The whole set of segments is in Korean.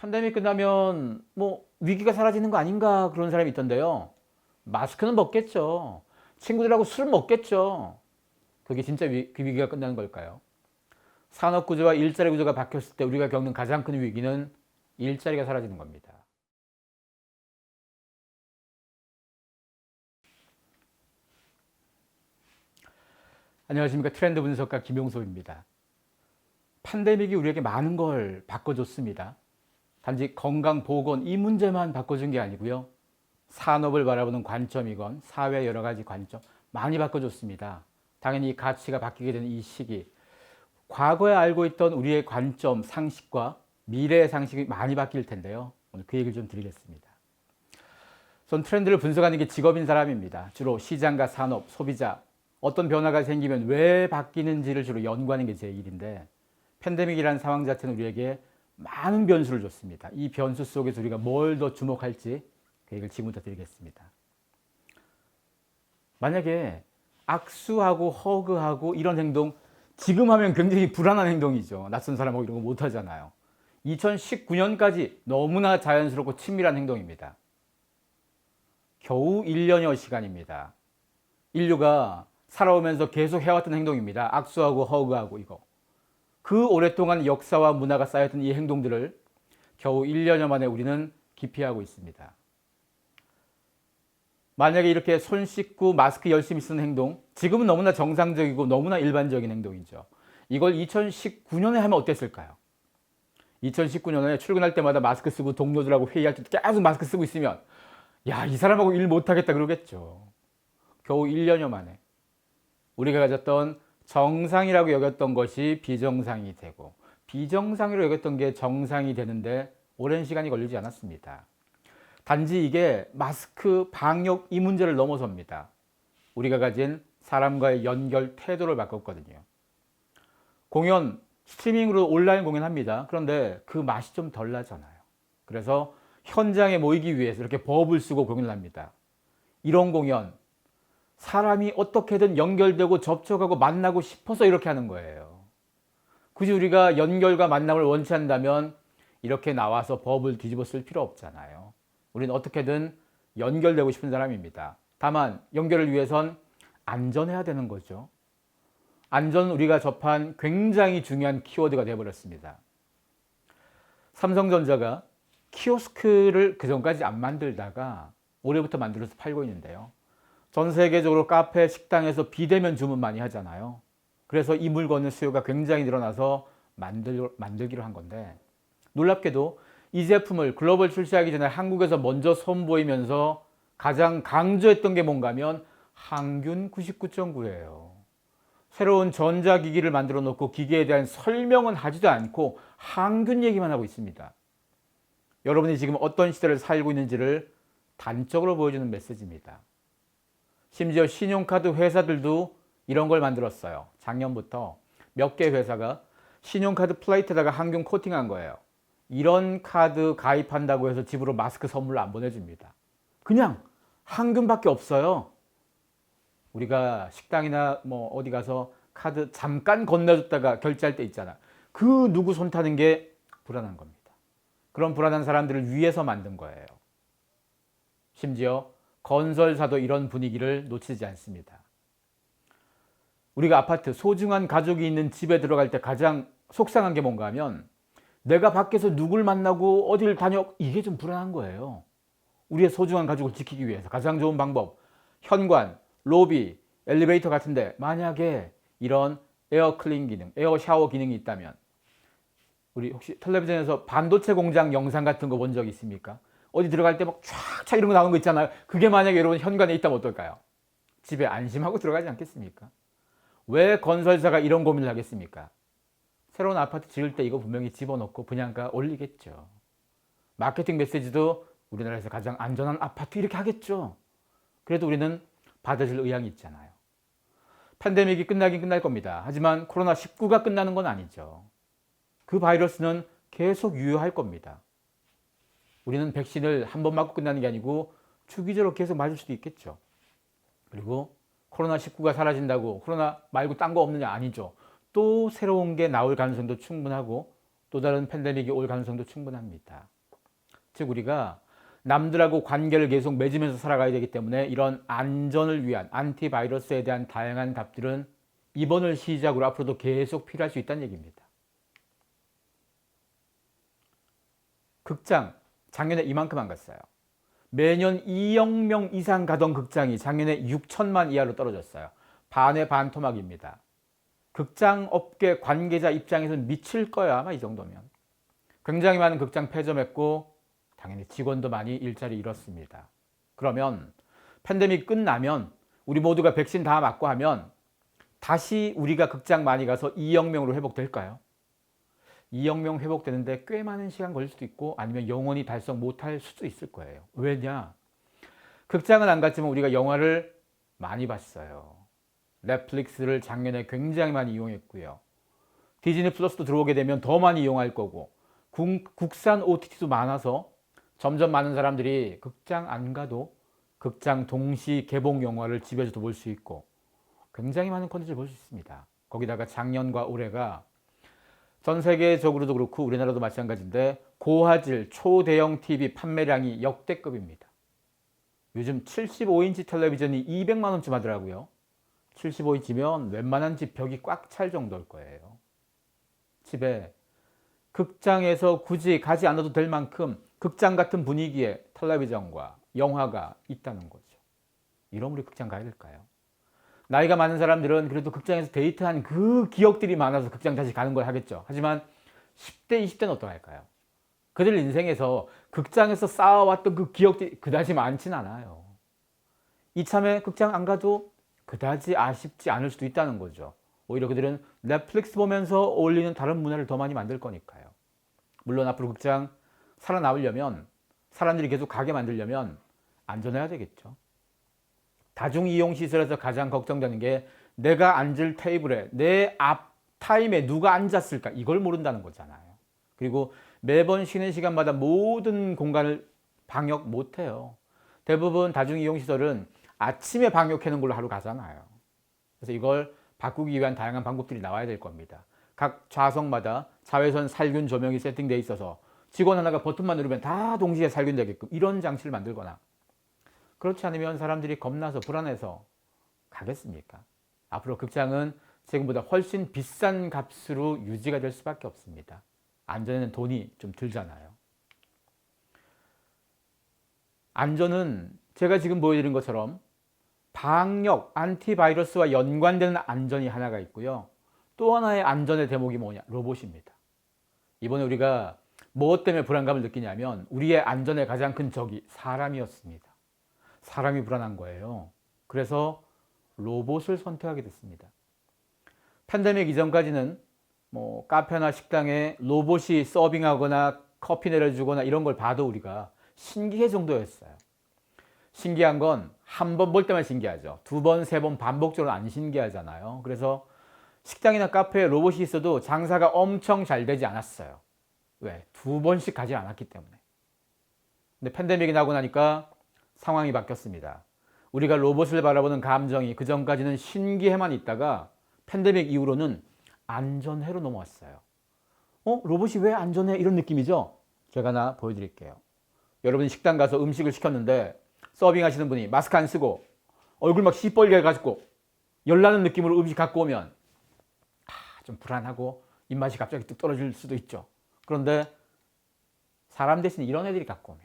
팬데믹 끝나면 뭐 위기가 사라지는 거 아닌가 그런 사람이 있던데요. 마스크는 벗겠죠. 친구들하고 술 먹겠죠. 그게 진짜 그 위기가 끝나는 걸까요? 산업 구조와 일자리 구조가 바뀌었을 때 우리가 겪는 가장 큰 위기는 일자리가 사라지는 겁니다. 안녕하십니까. 트렌드 분석가 김용소입니다. 팬데믹이 우리에게 많은 걸 바꿔줬습니다. 단지 건강, 보건 이 문제만 바꿔준 게 아니고요. 산업을 바라보는 관점이건 사회 여러 가지 관점 많이 바꿔줬습니다. 당연히 가치가 바뀌게 되는 이 시기, 과거에 알고 있던 우리의 관점, 상식과 미래의 상식이 많이 바뀔 텐데요. 오늘 그 얘기를 좀 드리겠습니다. 전 트렌드를 분석하는 게 직업인 사람입니다. 주로 시장과 산업, 소비자, 어떤 변화가 생기면 왜 바뀌는지를 주로 연구하는 게 제 일인데, 팬데믹이라는 상황 자체는 우리에게 많은 변수를 줬습니다. 이 변수 속에서 우리가 뭘 더 주목할지 그 얘기를 지금부터 드리겠습니다. 만약에 악수하고 허그하고 이런 행동, 지금 하면 굉장히 불안한 행동이죠. 낯선 사람하고 이런 거 못 하잖아요. 2019년까지 너무나 자연스럽고 친밀한 행동입니다. 겨우 1년여 시간입니다. 인류가 살아오면서 계속 해왔던 행동입니다. 악수하고 허그하고 이거. 그 오랫동안 역사와 문화가 쌓였던 이 행동들을 겨우 1년여 만에 우리는 기피하고 있습니다. 만약에 이렇게 손 씻고 마스크 열심히 쓰는 행동, 지금은 너무나 정상적이고 너무나 일반적인 행동이죠. 이걸 2019년에 하면 어땠을까요? 2019년에 출근할 때마다 마스크 쓰고 동료들하고 회의할 때 계속 마스크 쓰고 있으면 야, 이 사람하고 일 못하겠다 그러겠죠. 겨우 1년여 만에 우리가 가졌던 정상이라고 여겼던 것이 비정상이 되고, 비정상이라고 여겼던 게 정상이 되는데 오랜 시간이 걸리지 않았습니다. 단지 이게 마스크 방역 이 문제를 넘어섭니다. 우리가 가진 사람과의 연결 태도를 바꿨거든요. 공연 스트리밍으로 온라인 공연합니다. 그런데 그 맛이 좀 덜 나잖아요. 그래서 현장에 모이기 위해서 이렇게 버블 쓰고 공연을 합니다. 이런 공연, 사람이 어떻게든 연결되고 접촉하고 만나고 싶어서 이렇게 하는 거예요. 굳이 우리가 연결과 만남을 원치 않는다면 이렇게 나와서 버블 뒤집어 쓸 필요 없잖아요. 우리는 어떻게든 연결되고 싶은 사람입니다. 다만 연결을 위해선 안전해야 되는 거죠. 안전, 우리가 접한 굉장히 중요한 키워드가 되어버렸습니다. 삼성전자가 키오스크를 그전까지 안 만들다가 올해부터 만들어서 팔고 있는데요. 전 세계적으로 카페, 식당에서 비대면 주문 많이 하잖아요. 그래서 이 물건의 수요가 굉장히 늘어나서 만들기로 한 건데, 놀랍게도 이 제품을 글로벌 출시하기 전에 한국에서 먼저 선보이면서 가장 강조했던 게 뭔가 하면 항균 99.9예요. 새로운 전자기기를 만들어 놓고 기계에 대한 설명은 하지도 않고 항균 얘기만 하고 있습니다. 여러분이 지금 어떤 시대를 살고 있는지를 단적으로 보여주는 메시지입니다. 심지어 신용카드 회사들도 이런 걸 만들었어요. 작년부터 몇 개 회사가 신용카드 플레이트에다가 항균 코팅한 거예요. 이런 카드 가입한다고 해서 집으로 마스크 선물로 안 보내줍니다. 그냥 항균밖에 없어요. 우리가 식당이나 뭐 어디 가서 카드 잠깐 건네줬다가 결제할 때 있잖아. 그 누구 손 타는 게 불안한 겁니다. 그런 불안한 사람들을 위해서 만든 거예요. 심지어 건설사도 이런 분위기를 놓치지 않습니다. 우리가 아파트, 소중한 가족이 있는 집에 들어갈 때 가장 속상한 게 뭔가 하면 내가 밖에서 누굴 만나고 어딜 다녀, 이게 좀 불안한 거예요. 우리의 소중한 가족을 지키기 위해서 가장 좋은 방법, 현관, 로비, 엘리베이터 같은데 만약에 이런 에어 클린 기능, 에어 샤워 기능이 있다면, 우리 혹시 텔레비전에서 반도체 공장 영상 같은 거 본 적 있습니까? 어디 들어갈 때 막 촥촥 이런 거 나오는 거 있잖아요. 그게 만약에 여러분 현관에 있다면 어떨까요? 집에 안심하고 들어가지 않겠습니까? 왜 건설사가 이런 고민을 하겠습니까? 새로운 아파트 지을 때 이거 분명히 집어넣고 분양가 올리겠죠. 마케팅 메시지도 우리나라에서 가장 안전한 아파트 이렇게 하겠죠. 그래도 우리는 받아줄 의향이 있잖아요. 팬데믹이 끝나긴 끝날 겁니다. 하지만 코로나19가 끝나는 건 아니죠. 그 바이러스는 계속 유효할 겁니다. 우리는 백신을 한 번 맞고 끝나는 게 아니고 주기적으로 계속 맞을 수도 있겠죠. 그리고 코로나19가 사라진다고 코로나 말고 딴 거 없느냐? 아니죠. 또 새로운 게 나올 가능성도 충분하고 또 다른 팬데믹이 올 가능성도 충분합니다. 즉 우리가 남들하고 관계를 계속 맺으면서 살아가야 되기 때문에 이런 안전을 위한 안티바이러스에 대한 다양한 답들은 이번을 시작으로 앞으로도 계속 필요할 수 있다는 얘기입니다. 극장 작년에 이만큼 안 갔어요. 매년 2억 명 이상 가던 극장이 작년에 6천만 이하로 떨어졌어요. 반의 반 토막입니다. 극장 업계 관계자 입장에서는 미칠 거야 아마 이 정도면. 굉장히 많은 극장 폐점했고 당연히 직원도 많이 일자리 잃었습니다. 그러면 팬데믹 끝나면 우리 모두가 백신 다 맞고 하면 다시 우리가 극장 많이 가서 2억 명으로 회복될까요? 2억 명 회복되는데 꽤 많은 시간 걸릴 수도 있고 아니면 영원히 달성 못할 수도 있을 거예요. 왜냐? 극장은 안 갔지만 우리가 영화를 많이 봤어요. 넷플릭스를 작년에 굉장히 많이 이용했고요. 디즈니 플러스도 들어오게 되면 더 많이 이용할 거고 국산 OTT도 많아서 점점 많은 사람들이 극장 안 가도 극장 동시 개봉 영화를 집에서도 볼 수 있고 굉장히 많은 콘텐츠를 볼 수 있습니다. 거기다가 작년과 올해가 전 세계적으로도 그렇고 우리나라도 마찬가지인데 고화질 초대형 TV 판매량이 역대급입니다. 요즘 75인치 텔레비전이 200만 원쯤 하더라고요. 75인치면 웬만한 집 벽이 꽉 찰 정도일 거예요. 집에 극장에서 굳이 가지 않아도 될 만큼 극장 같은 분위기의 텔레비전과 영화가 있다는 거죠. 이러면 우리 극장 가야 될까요? 나이가 많은 사람들은 그래도 극장에서 데이트한 그 기억들이 많아서 극장 다시 가는 걸 하겠죠. 하지만 10대, 20대는 어떡할까요? 그들 인생에서 극장에서 쌓아왔던 그 기억들이 그다지 많진 않아요. 이참에 극장 안 가도 그다지 아쉽지 않을 수도 있다는 거죠. 오히려 그들은 넷플릭스 보면서 어울리는 다른 문화를 더 많이 만들 거니까요. 물론 앞으로 극장 살아남으려면 사람들이 계속 가게 만들려면 안전해야 되겠죠. 다중이용시설에서 가장 걱정되는 게 내가 앉을 테이블에 내 앞 타임에 누가 앉았을까 이걸 모른다는 거잖아요. 그리고 매번 쉬는 시간마다 모든 공간을 방역 못해요. 대부분 다중이용시설은 아침에 방역해놓은 걸로 하루 가잖아요. 그래서 이걸 바꾸기 위한 다양한 방법들이 나와야 될 겁니다. 각 좌석마다 자외선 살균 조명이 세팅되어 있어서 직원 하나가 버튼만 누르면 다 동시에 살균되게끔 이런 장치를 만들거나 그렇지 않으면 사람들이 겁나서 불안해서 가겠습니까? 앞으로 극장은 지금보다 훨씬 비싼 값으로 유지가 될 수밖에 없습니다. 안전에는 돈이 좀 들잖아요. 안전은 제가 지금 보여드린 것처럼 방역, 안티바이러스와 연관되는 안전이 하나가 있고요. 또 하나의 안전의 대목이 뭐냐? 로봇입니다. 이번에 우리가 무엇 때문에 불안감을 느끼냐면 우리의 안전의 가장 큰 적이 사람이었습니다. 사람이 불안한 거예요. 그래서 로봇을 선택하게 됐습니다. 팬데믹 이전까지는 뭐 카페나 식당에 로봇이 서빙하거나 커피 내려주거나 이런 걸 봐도 우리가 신기해 정도였어요. 신기한 건 한 번 볼 때만 신기하죠. 두 번, 세 번 반복적으로 안 신기하잖아요. 그래서 식당이나 카페에 로봇이 있어도 장사가 엄청 잘 되지 않았어요. 왜? 두 번씩 가지 않았기 때문에. 근데 팬데믹이 나고 나니까 상황이 바뀌었습니다. 우리가 로봇을 바라보는 감정이 그전까지는 신기해만 있다가 팬데믹 이후로는 안전해로 넘어왔어요. 로봇이 왜 안전해? 이런 느낌이죠? 제가 하나 보여드릴게요. 여러분이 식당 가서 음식을 시켰는데 서빙하시는 분이 마스크 안 쓰고 얼굴 막 시뻘게 해가지고 열나는 느낌으로 음식 갖고 오면 좀 불안하고 입맛이 갑자기 뚝 떨어질 수도 있죠. 그런데 사람 대신 이런 애들이 갖고 오면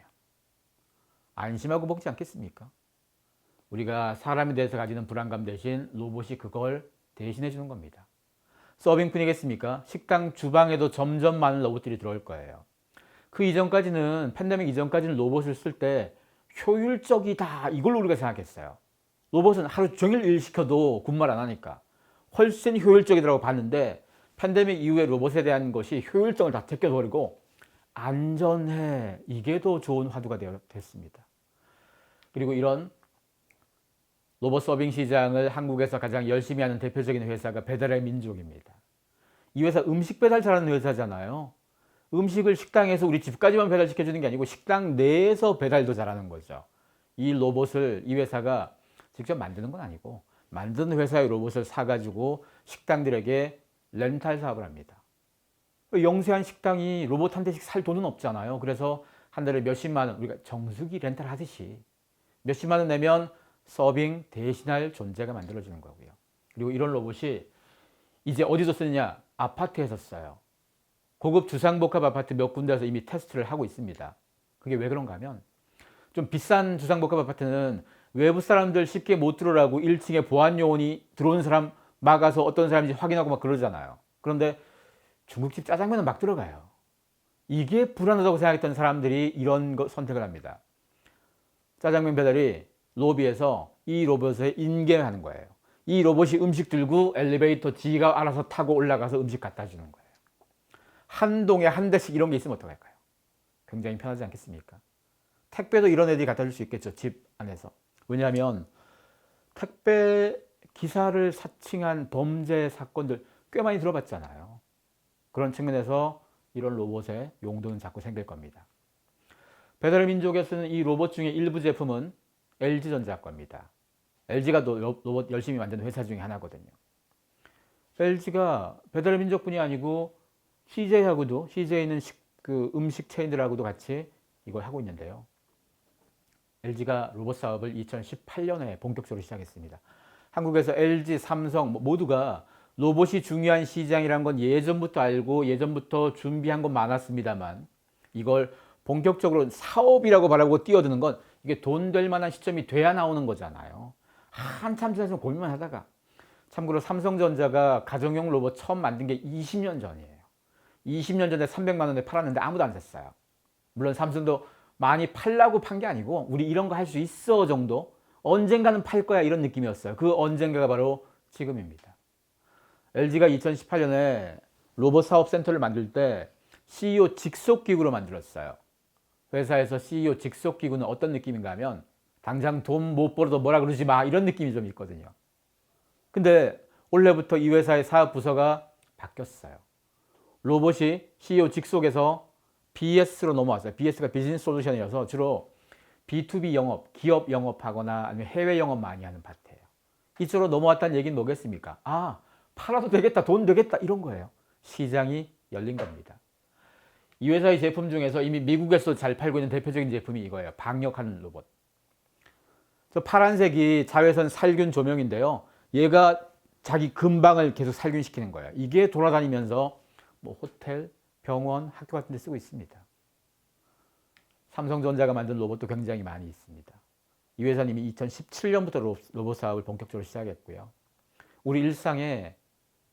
안심하고 먹지 않겠습니까? 우리가 사람에 대해서 가지는 불안감 대신 로봇이 그걸 대신해 주는 겁니다. 서빙뿐이겠습니까? 식당 주방에도 점점 많은 로봇들이 들어올 거예요. 그 이전까지는 팬데믹 이전까지는 로봇을 쓸 때 효율적이다 이걸로 우리가 생각했어요. 로봇은 하루 종일 일 시켜도 군말 안 하니까 훨씬 효율적이더라고 봤는데 팬데믹 이후에 로봇에 대한 것이 효율성을 다 제껴버리고 안전해 이게 더 좋은 화두가 됐습니다. 그리고 이런 로봇 서빙 시장을 한국에서 가장 열심히 하는 대표적인 회사가 배달의 민족입니다. 이 회사 음식 배달 잘하는 회사잖아요. 음식을 식당에서 우리 집까지만 배달시켜주는 게 아니고 식당 내에서 배달도 잘하는 거죠. 이 로봇을 이 회사가 직접 만드는 건 아니고 만드는 회사의 로봇을 사가지고 식당들에게 렌탈 사업을 합니다. 영세한 식당이 로봇 한 대씩 살 돈은 없잖아요. 그래서 한 달에 몇십만 원, 우리가 정수기 렌탈 하듯이 몇십만 원 내면 서빙 대신할 존재가 만들어지는 거고요. 그리고 이런 로봇이 이제 어디서 쓰느냐? 아파트에서 써요. 고급 주상복합 아파트 몇 군데에서 이미 테스트를 하고 있습니다. 그게 왜 그런가 하면 좀 비싼 주상복합 아파트는 외부 사람들 쉽게 못 들어오라고 1층에 보안 요원이 들어오는 사람 막아서 어떤 사람인지 확인하고 막 그러잖아요. 그런데 중국집 짜장면은 막 들어가요. 이게 불안하다고 생각했던 사람들이 이런 거 선택을 합니다. 짜장면 배달이 로비에서 이 로봇에 인계하는 거예요. 이 로봇이 음식 들고 엘리베이터 지가 알아서 타고 올라가서 음식 갖다 주는 거예요. 한 동에 한 대씩 이런 게 있으면 어떡할까요? 굉장히 편하지 않겠습니까? 택배도 이런 애들이 갖다 줄 수 있겠죠. 집 안에서. 왜냐하면 택배 기사를 사칭한 범죄 사건들 꽤 많이 들어봤잖아요. 그런 측면에서 이런 로봇의 용도는 자꾸 생길 겁니다. 배달의 민족에 쓰는 이 로봇 중에 일부 제품은 LG전자 겁니다. LG가 로봇 열심히 만드는 회사 중에 하나거든요. LG가 배달의 민족뿐이 아니고 CJ하고도, CJ는 그 음식 체인들하고도 같이 이걸 하고 있는데요. LG가 로봇 사업을 2018년에 본격적으로 시작했습니다. 한국에서 LG, 삼성 모두가 로봇이 중요한 시장이란 건 예전부터 알고 예전부터 준비한 건 많았습니다만 이걸 본격적으로 사업이라고 바라고 뛰어드는 건 이게 돈 될 만한 시점이 돼야 나오는 거잖아요. 한참 지나서 고민만 하다가 참고로 삼성전자가 가정용 로봇 처음 만든 게 20년 전이에요. 20년 전에 300만 원에 팔았는데 아무도 안 샀어요. 물론 삼성도 많이 팔라고 판 게 아니고 우리 이런 거 할 수 있어 정도 언젠가는 팔 거야 이런 느낌이었어요. 그 언젠가가 바로 지금입니다. LG가 2018년에 로봇 사업 센터를 만들 때 CEO 직속 기구로 만들었어요. 회사에서 CEO 직속 기구는 어떤 느낌인가 하면 당장 돈 못 벌어도 뭐라 그러지 마 이런 느낌이 좀 있거든요. 근데 올해부터 이 회사의 사업 부서가 바뀌었어요. 로봇이 CEO 직속에서 BS로 넘어왔어요. BS가 비즈니스 솔루션이어서 주로 B2B 영업, 기업 영업하거나 아니면 해외 영업 많이 하는 파트예요. 이쪽으로 넘어왔다는 얘기는 뭐겠습니까? 아, 팔아도 되겠다, 돈 되겠다 이런 거예요. 시장이 열린 겁니다. 이 회사의 제품 중에서 이미 미국에서 잘 팔고 있는 대표적인 제품이 이거예요. 방역하는 로봇. 저 파란색이 자외선 살균 조명인데요. 얘가 자기 근방을 계속 살균시키는 거예요. 이게 돌아다니면서 뭐 호텔, 병원, 학교 같은 데 쓰고 있습니다. 삼성전자가 만든 로봇도 굉장히 많이 있습니다. 이 회사는 이미 2017년부터 로봇 사업을 본격적으로 시작했고요. 우리 일상에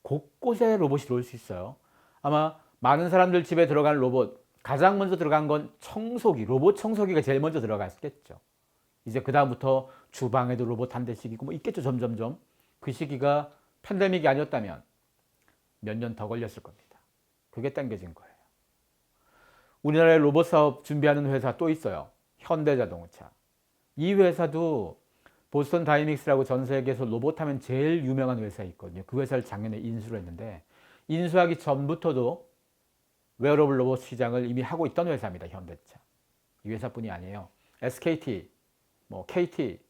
곳곳에 로봇이 들어올 수 있어요. 아마 많은 사람들 집에 들어간 로봇, 가장 먼저 들어간 건 청소기, 로봇 청소기가 제일 먼저 들어갔겠죠. 이제 그 다음부터 주방에도 로봇 한 대씩 있고 뭐 있겠죠. 점점점. 그 시기가 팬데믹이 아니었다면 몇 년 더 걸렸을 겁니다. 그게 당겨진 거예요. 우리나라의 로봇 사업 준비하는 회사 또 있어요. 현대자동차. 이 회사도 보스턴 다이내믹스라고 전 세계에서 로봇 하면 제일 유명한 회사 있거든요. 그 회사를 작년에 인수를 했는데 인수하기 전부터도 웨어러블 로봇 시장을 이미 하고 있던 회사입니다. 현대차. 이 회사뿐이 아니에요. SKT, 뭐 KT,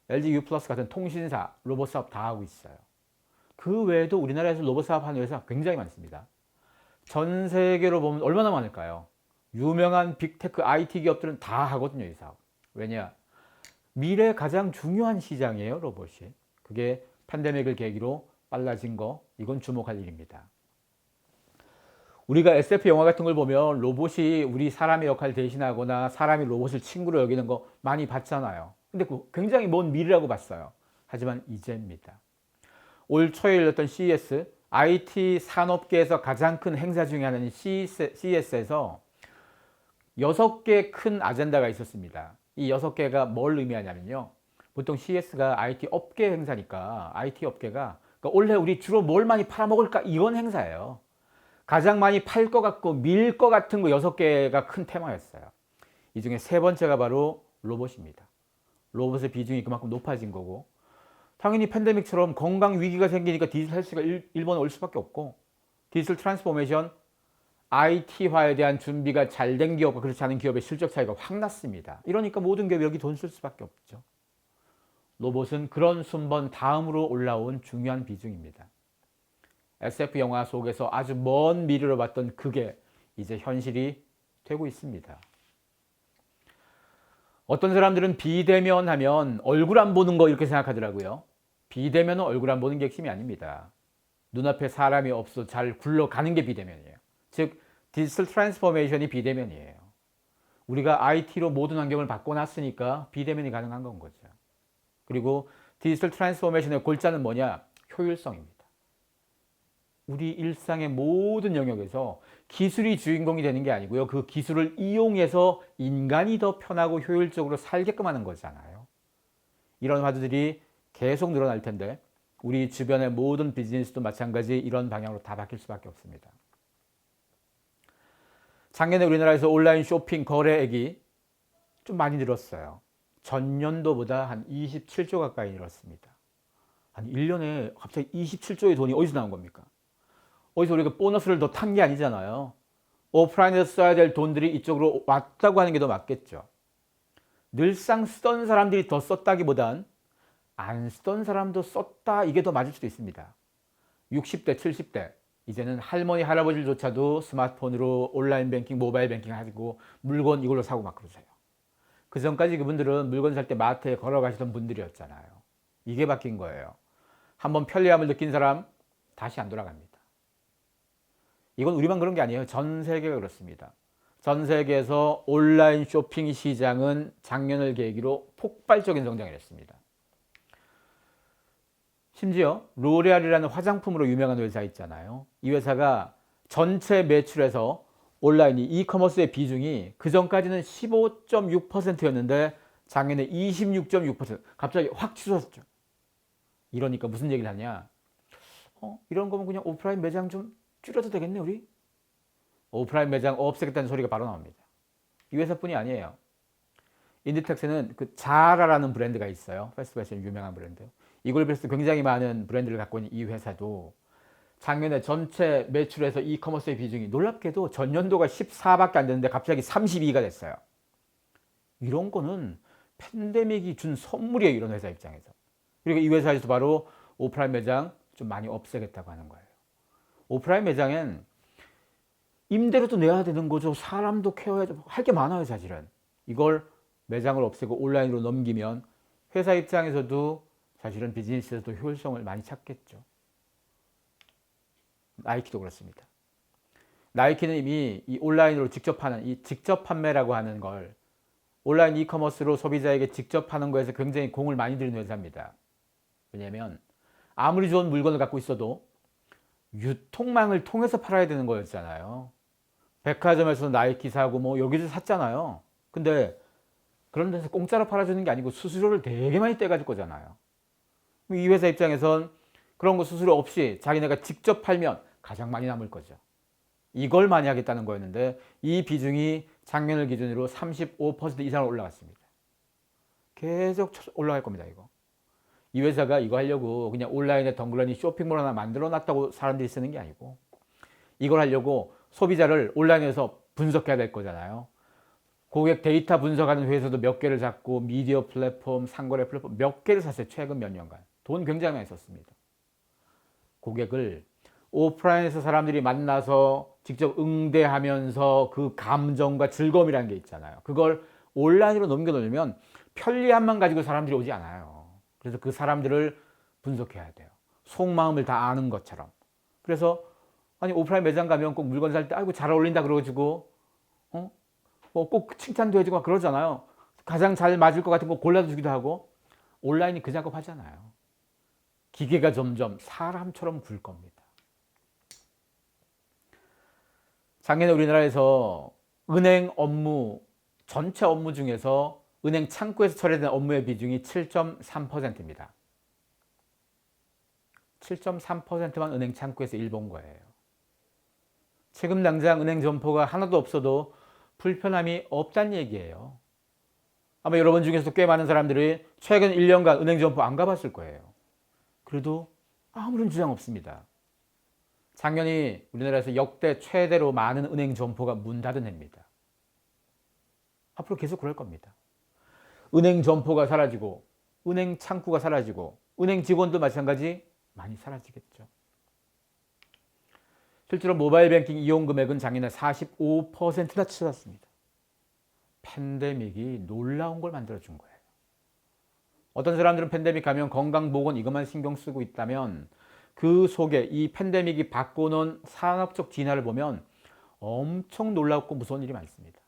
LG U+ 같은 통신사 로봇 사업 다 하고 있어요. 그 외에도 우리나라에서 로봇 사업하는 회사 굉장히 많습니다. 전 세계로 보면 얼마나 많을까요? 유명한 빅테크 IT 기업들은 다 하거든요, 이 사업. 왜냐? 미래 가장 중요한 시장이에요, 로봇이. 그게 팬데믹을 계기로 빨라진 거, 이건 주목할 일입니다. 우리가 SF 영화 같은 걸 보면 로봇이 우리 사람의 역할을 대신하거나 사람이 로봇을 친구로 여기는 거 많이 봤잖아요. 근데 굉장히 먼 미래라고 봤어요. 하지만 이제입니다. 올 초에 열렸던 CES, IT 산업계에서 가장 큰 행사 중에 하나인 CES에서 6개 큰 아젠다가 있었습니다. 이 6개가 뭘 의미하냐면요. 보통 CES가 IT 업계 행사니까 IT 업계가 그러니까 올해 우리 주로 뭘 많이 팔아먹을까 이런 행사예요. 가장 많이 팔 것 같고 밀 것 같은 거 6개가 큰 테마였어요. 이 중에 세 번째가 바로 로봇입니다. 로봇의 비중이 그만큼 높아진 거고 당연히 팬데믹처럼 건강 위기가 생기니까 디지털 헬스가 일본에 올 수밖에 없고 디지털 트랜스포메이션, IT화에 대한 준비가 잘 된 기업과 그렇지 않은 기업의 실적 차이가 확 났습니다. 이러니까 모든 기업이 여기 돈 쓸 수밖에 없죠. 로봇은 그런 순번 다음으로 올라온 중요한 비중입니다. SF 영화 속에서 아주 먼 미래로 봤던 그게 이제 현실이 되고 있습니다. 어떤 사람들은 비대면 하면 얼굴 안 보는 거 이렇게 생각하더라고요. 비대면은 얼굴 안 보는 게 핵심이 아닙니다. 눈앞에 사람이 없어 잘 굴러가는 게 비대면이에요. 즉 디지털 트랜스포메이션이 비대면이에요. 우리가 IT로 모든 환경을 바꿔놨으니까 비대면이 가능한 건 거죠. 그리고 디지털 트랜스포메이션의 골자는 뭐냐? 효율성입니다. 우리 일상의 모든 영역에서 기술이 주인공이 되는 게 아니고요. 그 기술을 이용해서 인간이 더 편하고 효율적으로 살게끔 하는 거잖아요. 이런 화두들이 계속 늘어날 텐데 우리 주변의 모든 비즈니스도 마찬가지 이런 방향으로 다 바뀔 수밖에 없습니다. 작년에 우리나라에서 온라인 쇼핑 거래액이 좀 많이 늘었어요. 전년도보다 한 27조 가까이 늘었습니다. 한 1년에 갑자기 27조의 돈이 어디서 나온 겁니까? 어디서 우리가 보너스를 더 탄 게 아니잖아요. 오프라인에서 써야 될 돈들이 이쪽으로 왔다고 하는 게 더 맞겠죠. 늘상 쓰던 사람들이 더 썼다기보단 안 쓰던 사람도 썼다 이게 더 맞을 수도 있습니다. 60대, 70대 이제는 할머니, 할아버지조차도 스마트폰으로 온라인 뱅킹, 모바일 뱅킹 하시고 물건 이걸로 사고 막 그러세요. 그 전까지 그분들은 물건 살 때 마트에 걸어가시던 분들이었잖아요. 이게 바뀐 거예요. 한번 편리함을 느낀 사람 다시 안 돌아갑니다. 이건 우리만 그런 게 아니에요. 전 세계가 그렇습니다. 전 세계에서 온라인 쇼핑 시장은 작년을 계기로 폭발적인 성장을 했습니다. 심지어 로레알이라는 화장품으로 유명한 회사 있잖아요. 이 회사가 전체 매출에서 온라인이 이커머스의 비중이 그전까지는 15.6%였는데 작년에 26.6% 갑자기 확 치솟았죠. 이러니까 무슨 얘기를 하냐? 이런 거면 그냥 오프라인 매장 좀 줄여도 되겠네 우리? 오프라인 매장 없애겠다는 소리가 바로 나옵니다. 이 회사뿐이 아니에요. 인디텍스는 그 자라라는 브랜드가 있어요. 패스트패션 유명한 브랜드. 이걸 비롯해서 굉장히 많은 브랜드를 갖고 있는 이 회사도 작년에 전체 매출에서 이커머스의 비중이 놀랍게도 전년도가 14밖에 안 됐는데 갑자기 32가 됐어요. 이런 거는 팬데믹이 준 선물이에요. 이런 회사 입장에서. 그리고 이 회사에서 바로 오프라인 매장 좀 많이 없애겠다고 하는 거예요. 오프라인 매장엔 임대료도 내야 되는 거죠. 사람도 케어해야죠. 할 게 많아요, 사실은. 이걸 매장을 없애고 온라인으로 넘기면 회사 입장에서도 사실은 비즈니스에서도 효율성을 많이 찾겠죠. 나이키도 그렇습니다. 나이키는 이미 이 온라인으로 직접 하는 이 직접 판매라고 하는 걸 온라인 이커머스로 소비자에게 직접 파는 거에서 굉장히 공을 많이 들이는 회사입니다. 왜냐하면 아무리 좋은 물건을 갖고 있어도 유통망을 통해서 팔아야 되는 거였잖아요. 백화점에서 나이키 사고 뭐 여기서 샀잖아요. 근데 그런 데서 공짜로 팔아주는 게 아니고 수수료를 되게 많이 떼가질 거잖아요. 이 회사 입장에선 그런 거 수수료 없이 자기네가 직접 팔면 가장 많이 남을 거죠. 이걸 많이 하겠다는 거였는데 이 비중이 작년을 기준으로 35% 이상으로 올라갔습니다. 계속 올라갈 겁니다. 이거. 이 회사가 이거 하려고 그냥 온라인에 덩그러니 쇼핑몰 하나 만들어 놨다고 사람들이 쓰는 게 아니고 이걸 하려고 소비자를 온라인에서 분석해야 될 거잖아요. 고객 데이터 분석하는 회사도 몇 개를 잡고 미디어 플랫폼, 상거래 플랫폼 몇 개를 샀어요. 최근 몇 년간. 돈 굉장히 많이 썼습니다. 고객을 오프라인에서 사람들이 만나서 직접 응대하면서 그 감정과 즐거움이라는 게 있잖아요. 그걸 온라인으로 넘겨놓으면 편리함만 가지고 사람들이 오지 않아요. 그래서 그 사람들을 분석해야 돼요. 속마음을 다 아는 것처럼. 그래서 아니 오프라인 매장 가면 꼭 물건 살 때 아이고 잘 어울린다 그러고 뭐 꼭 칭찬도 해주고 막 그러잖아요. 가장 잘 맞을 것 같은 거 골라주기도 하고 온라인이 그 작업 하잖아요. 기계가 점점 사람처럼 굴 겁니다. 작년에 우리나라에서 은행 업무 전체 업무 중에서 은행 창구에서 처리된 업무의 비중이 7.3%입니다. 7.3%만 은행 창구에서 일 본 거예요. 지금 당장 은행 점포가 하나도 없어도 불편함이 없다는 얘기예요. 아마 여러분 중에서 꽤 많은 사람들이 최근 1년간 은행 점포 안 가봤을 거예요. 그래도 아무런 지장 없습니다. 작년이 우리나라에서 역대 최대로 많은 은행 점포가 문 닫은 해입니다. 앞으로 계속 그럴 겁니다. 은행 점포가 사라지고 은행 창구가 사라지고 은행 직원도 마찬가지 많이 사라지겠죠. 실제로 모바일 뱅킹 이용 금액은 작년에 45%나 치솟았습니다. 팬데믹이 놀라운 걸 만들어준 거예요. 어떤 사람들은 팬데믹 가면 건강보건 이것만 신경 쓰고 있다면 그 속에 이 팬데믹이 바꿔놓은 산업적 진화를 보면 엄청 놀랍고 무서운 일이 많습니다.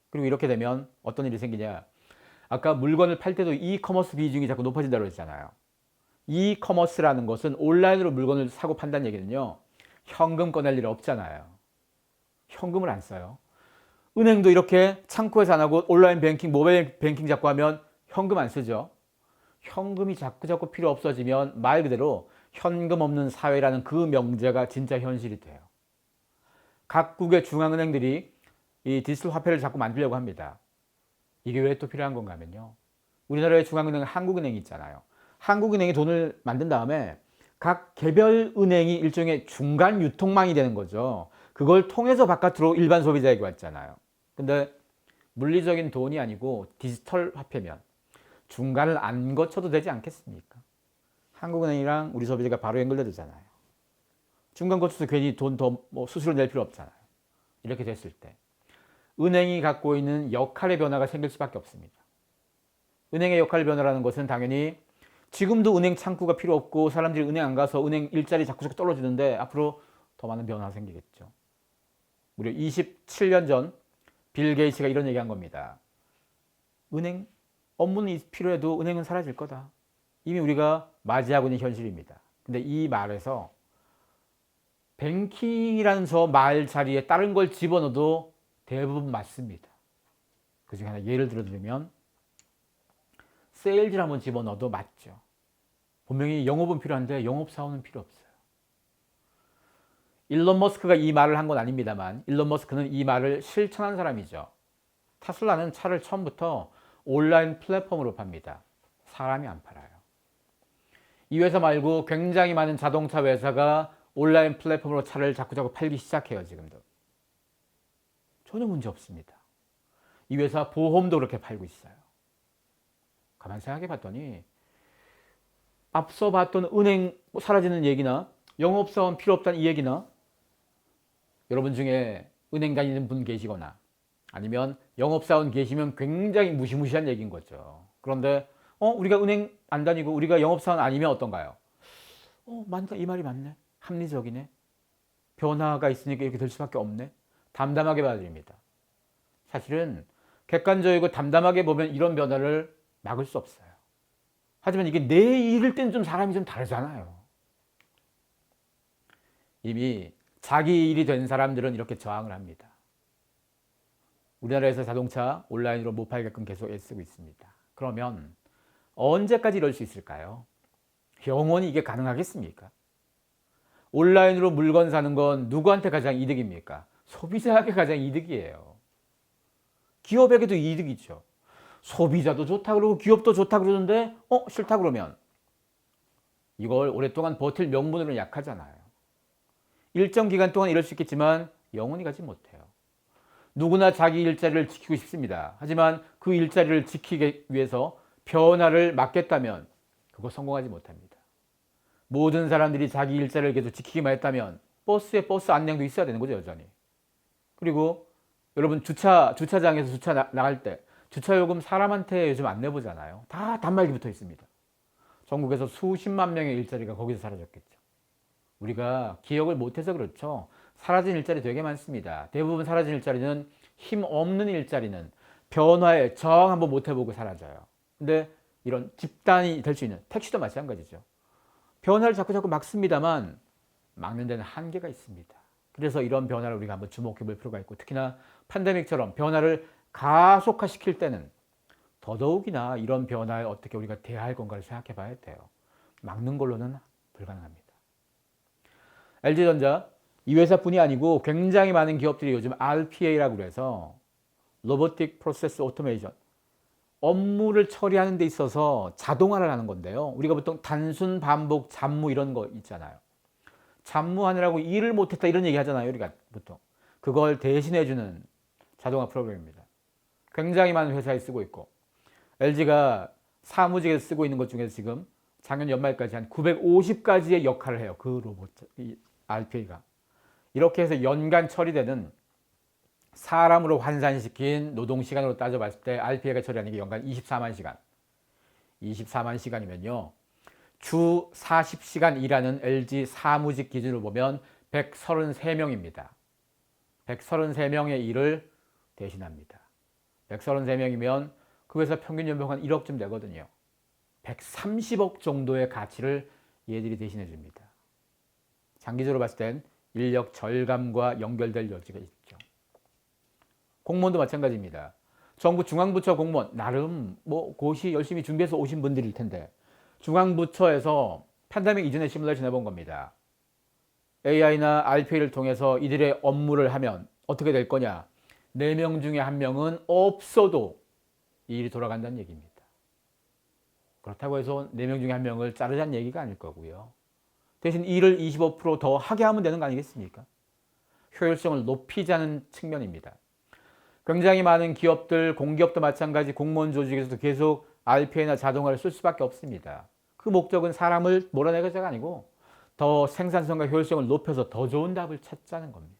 그리고 이렇게 되면 어떤 일이 생기냐. 아까 물건을 팔 때도 이커머스 비중이 자꾸 높아진다고 했잖아요. 이커머스라는 것은 온라인으로 물건을 사고 판다는 얘기는요. 현금 꺼낼 일 없잖아요. 현금을 안 써요. 은행도 이렇게 창구에서 안 하고 온라인 뱅킹, 모바일 뱅킹 자꾸 하면 현금 안 쓰죠. 현금이 자꾸 필요 없어지면 말 그대로 현금 없는 사회라는 그 명제가 진짜 현실이 돼요. 각국의 중앙은행들이 이 디지털 화폐를 자꾸 만들려고 합니다. 이게 왜 또 필요한 건가 하면요. 우리나라의 중앙은행 한국은행이 있잖아요. 한국은행이 돈을 만든 다음에 각 개별 은행이 일종의 중간 유통망이 되는 거죠. 그걸 통해서 바깥으로 일반 소비자에게 왔잖아요. 근데 물리적인 돈이 아니고 디지털 화폐면 중간을 안 거쳐도 되지 않겠습니까? 한국은행이랑 우리 소비자가 바로 연결되잖아요. 중간 거쳐서 괜히 돈 더 수수료 낼 필요 없잖아요. 이렇게 됐을 때 은행이 갖고 있는 역할의 변화가 생길 수밖에 없습니다. 은행의 역할 변화라는 것은 당연히 지금도 은행 창구가 필요 없고 사람들이 은행 안 가서 은행 일자리 자꾸 떨어지는데 앞으로 더 많은 변화가 생기겠죠. 무려 27년 전 빌 게이츠가 이런 얘기한 겁니다. 은행 업무는 필요해도 은행은 사라질 거다. 이미 우리가 맞이하고 있는 현실입니다. 근데 이 말에서 뱅킹이라는 저 말 자리에 다른 걸 집어넣어도 대부분 맞습니다. 그 중에 하나 예를 들어드리면 세일즈를 한번 집어넣어도 맞죠. 분명히 영업은 필요한데 영업사원은 필요 없어요. 일론 머스크가 이 말을 한 건 아닙니다만 일론 머스크는 이 말을 실천한 사람이죠. 테슬라는 차를 처음부터 온라인 플랫폼으로 팝니다. 사람이 안 팔아요. 이 회사 말고 굉장히 많은 자동차 회사가 온라인 플랫폼으로 차를 자꾸 팔기 시작해요. 지금도. 전혀 문제 없습니다. 이 회사 보험도 그렇게 팔고 있어요. 가만히 생각해 봤더니 앞서 봤던 은행 사라지는 얘기나 영업사원 필요 없다는 이 얘기나 여러분 중에 은행 다니는 분 계시거나 아니면 영업사원 계시면 굉장히 무시무시한 얘기인 거죠. 그런데 우리가 은행 안 다니고 우리가 영업사원 아니면 어떤가요? 맞다. 이 말이 맞네. 합리적이네. 변화가 있으니까 이렇게 될 수밖에 없네. 담담하게 받아들입니다. 사실은 객관적이고 담담하게 보면 이런 변화를 막을 수 없어요. 하지만 이게 내 일일 때는 좀 사람이 좀 다르잖아요. 이미 자기 일이 된 사람들은 이렇게 저항을 합니다. 우리나라에서 자동차 온라인으로 못 팔게끔 계속 애쓰고 있습니다. 그러면 언제까지 이럴 수 있을까요? 영원히 이게 가능하겠습니까? 온라인으로 물건 사는 건 누구한테 가장 이득입니까? 소비자에게 가장 이득이에요. 기업에게도 이득이죠. 소비자도 좋다 그러고 기업도 좋다 그러는데 싫다 그러면 이걸 오랫동안 버틸 명분으로는 약하잖아요. 일정 기간 동안 이럴 수 있겠지만 영원히 가지 못해요. 누구나 자기 일자리를 지키고 싶습니다. 하지만 그 일자리를 지키기 위해서 변화를 막겠다면 그거 성공하지 못합니다. 모든 사람들이 자기 일자리를 계속 지키기만 했다면 버스에 버스 안내도 있어야 되는 거죠, 여전히. 그리고 여러분 주차장에서 주차 나갈 때 주차요금 사람한테 요즘 안 내보잖아요. 다 단말기 붙어 있습니다. 전국에서 수십만 명의 일자리가 거기서 사라졌겠죠. 우리가 기억을 못해서 그렇죠. 사라진 일자리 되게 많습니다. 대부분 사라진 일자리는 힘 없는 일자리는 변화에 저항 한번 못 해보고 사라져요. 근데 이런 집단이 될 수 있는 택시도 마찬가지죠. 변화를 자꾸 막습니다만 막는 데는 한계가 있습니다. 그래서 이런 변화를 우리가 한번 주목해 볼 필요가 있고 특히나 팬데믹처럼 변화를 가속화시킬 때는 더더욱이나 이런 변화에 어떻게 우리가 대할 건가를 생각해 봐야 돼요. 막는 걸로는 불가능합니다. LG전자 이 회사뿐이 아니고 굉장히 많은 기업들이 요즘 RPA라고 해서 로보틱 프로세스 오토메이션 업무를 처리하는 데 있어서 자동화를 하는 건데요. 우리가 보통 단순 반복 잡무 이런 거 있잖아요. 잡무하느라고 일을 못했다 이런 얘기 하잖아요. 우리가 보통 그걸 대신해주는 자동화 프로그램입니다. 굉장히 많은 회사에 쓰고 있고 LG가 사무직에서 쓰고 있는 것 중에서 지금 작년 연말까지 한 950가지의 역할을 해요. 그 로봇, 이 RPA가. 이렇게 해서 연간 처리되는 사람으로 환산시킨 노동시간으로 따져봤을 때 RPA가 처리하는 게 연간 24만 시간. 24만 시간이면요. 주 40시간 일하는 LG 사무직 기준으로 보면 133명입니다. 133명의 일을 대신합니다. 133명이면 그 회사 평균 연봉 한 1억쯤 되거든요. 130억 정도의 가치를 얘들이 대신해 줍니다. 장기적으로 봤을 땐 인력 절감과 연결될 여지가 있죠. 공무원도 마찬가지입니다. 정부 중앙부처 공무원 나름 고시 열심히 준비해서 오신 분들일 텐데 중앙부처에서 팬데믹 이전에 시뮬레이션 해본 겁니다. AI나 RPA를 통해서 이들의 업무를 하면 어떻게 될 거냐. 4명 중에 1명은 없어도 이 일이 돌아간다는 얘기입니다. 그렇다고 해서 4명 중에 1명을 자르자는 얘기가 아닐 거고요. 대신 일을 25%더 하게 하면 되는 거 아니겠습니까? 효율성을 높이자는 측면입니다. 굉장히 많은 기업들, 공기업도 마찬가지 공무원 조직에서도 계속 RPA나 자동화를 쓸 수밖에 없습니다. 그 목적은 사람을 몰아내자가 아니고 더 생산성과 효율성을 높여서 더 좋은 답을 찾자는 겁니다.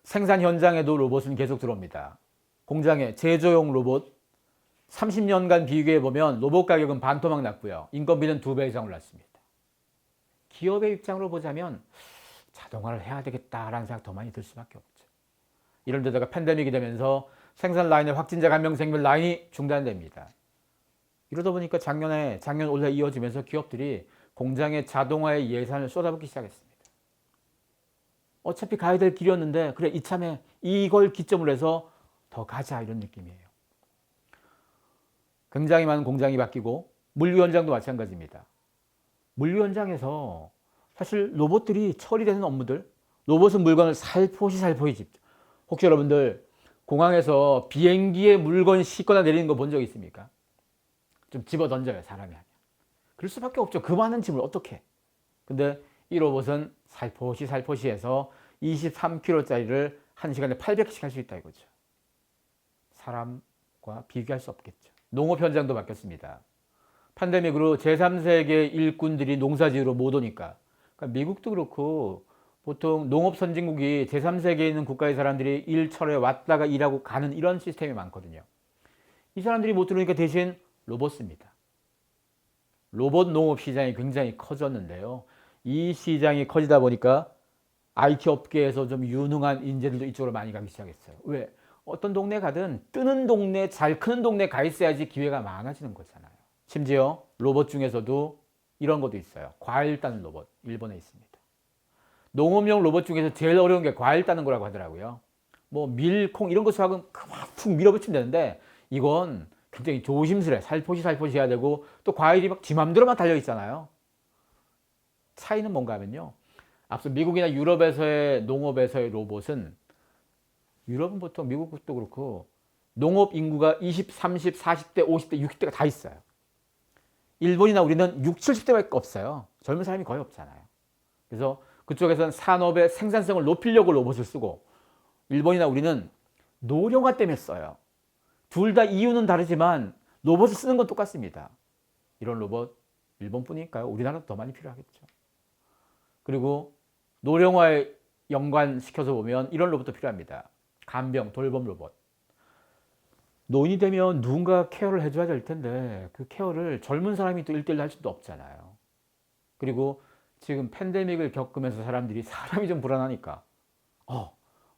생산 현장에도 로봇은 계속 들어옵니다. 공장에 제조용 로봇 30년간 비교해보면 로봇 가격은 반토막 났고요. 인건비는 2배 이상 올랐습니다. 기업의 입장으로 보자면 자동화를 해야 되겠다라는 생각 더 많이 들 수밖에 없죠. 이런 데다가 팬데믹이 되면서 생산 라인에 확진자가 1명 생기면 라인이 중단됩니다. 이러다 보니까 작년 올해 이어지면서 기업들이 공장의 자동화에 예산을 쏟아붓기 시작했습니다. 어차피 가야 될 길이었는데 그래 이참에 이걸 기점으로 해서 더 가자 이런 느낌이에요. 굉장히 많은 공장이 바뀌고 물류 현장도 마찬가지입니다. 물류 현장에서 사실 로봇들이 처리되는 업무들, 로봇은 물건을 살포시 짚죠. 혹시 여러분들 공항에서 비행기에 물건 싣거나 내리는 거 본 적 있습니까? 좀 집어 던져요, 사람이 하면. 그럴 수밖에 없죠. 그 많은 짐을 어떻게. 근데 이 로봇은 살포시 해서 23kg짜리를 1시간에 800씩 할 수 있다 이거죠. 사람과 비교할 수 없겠죠. 농업 현장도 바뀌었습니다. 팬데믹으로 제3세계 일꾼들이 농사지으러 못 오니까. 그러니까 미국도 그렇고 보통 농업 선진국이 제3세계에 있는 국가의 사람들이 일처리에 왔다가 일하고 가는 이런 시스템이 많거든요. 이 사람들이 못 들어오니까 대신 로봇 씁니다. 로봇 농업 시장이 굉장히 커졌는데요. 이 시장이 커지다 보니까 IT 업계에서 좀 유능한 인재들도 이쪽으로 많이 가기 시작했어요. 왜? 어떤 동네 가든 뜨는 동네, 잘 크는 동네 가 있어야지 기회가 많아지는 거잖아요. 심지어 로봇 중에서도 이런 것도 있어요. 과일 따는 로봇, 일본에 있습니다. 농업용 로봇 중에서 제일 어려운 게 과일 따는 거라고 하더라고요. 밀, 콩 이런 것하고는 그만 툭 밀어붙이면 되는데 이건 굉장히 조심스레 살포시 해야 되고 또 과일이 막 지 맘대로만 달려 있잖아요. 차이는 뭔가 하면요. 앞서 미국이나 유럽에서의 농업에서의 로봇은 유럽은 보통 미국도 그렇고 농업 인구가 20, 30, 40대, 50대, 60대가 다 있어요. 일본이나 우리는 60, 70대밖에 없어요. 젊은 사람이 거의 없잖아요. 그래서 그쪽에서는 산업의 생산성을 높이려고 로봇을 쓰고 일본이나 우리는 노령화 때문에 써요. 둘 다 이유는 다르지만 로봇을 쓰는 건 똑같습니다. 이런 로봇 일본뿐일까요? 우리나라도 더 많이 필요하겠죠. 그리고 노령화에 연관시켜서 보면 이런 로봇도 필요합니다. 간병, 돌봄 로봇. 노인이 되면 누군가 케어를 해줘야 될 텐데 그 케어를 젊은 사람이 또 1대1로 할 수도 없잖아요. 그리고 지금 팬데믹을 겪으면서 사람이 좀 불안하니까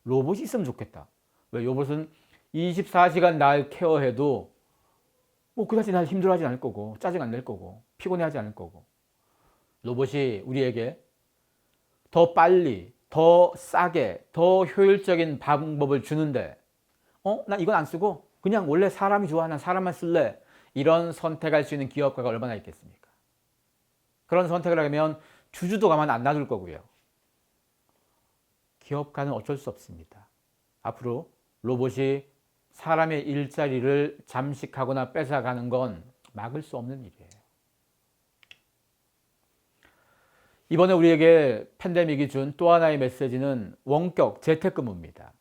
로봇이 있으면 좋겠다. 왜? 로봇은 24시간 날 케어해도 그다지 날 힘들어하지 않을 거고 짜증 안 낼 거고 피곤해하지 않을 거고 로봇이 우리에게 더 빨리, 더 싸게, 더 효율적인 방법을 주는데 나 이건 안 쓰고 그냥 원래 사람이 좋아하는 사람만 쓸래. 이런 선택할 수 있는 기업가가 얼마나 있겠습니까? 그런 선택을 하면 주주도 가만 안 놔둘 거고요. 기업가는 어쩔 수 없습니다. 앞으로 로봇이 사람의 일자리를 잠식하거나 뺏어가는 건 막을 수 없는 일이에요. 이번에 우리에게 팬데믹이 준 또 하나의 메시지는 원격 재택근무입니다.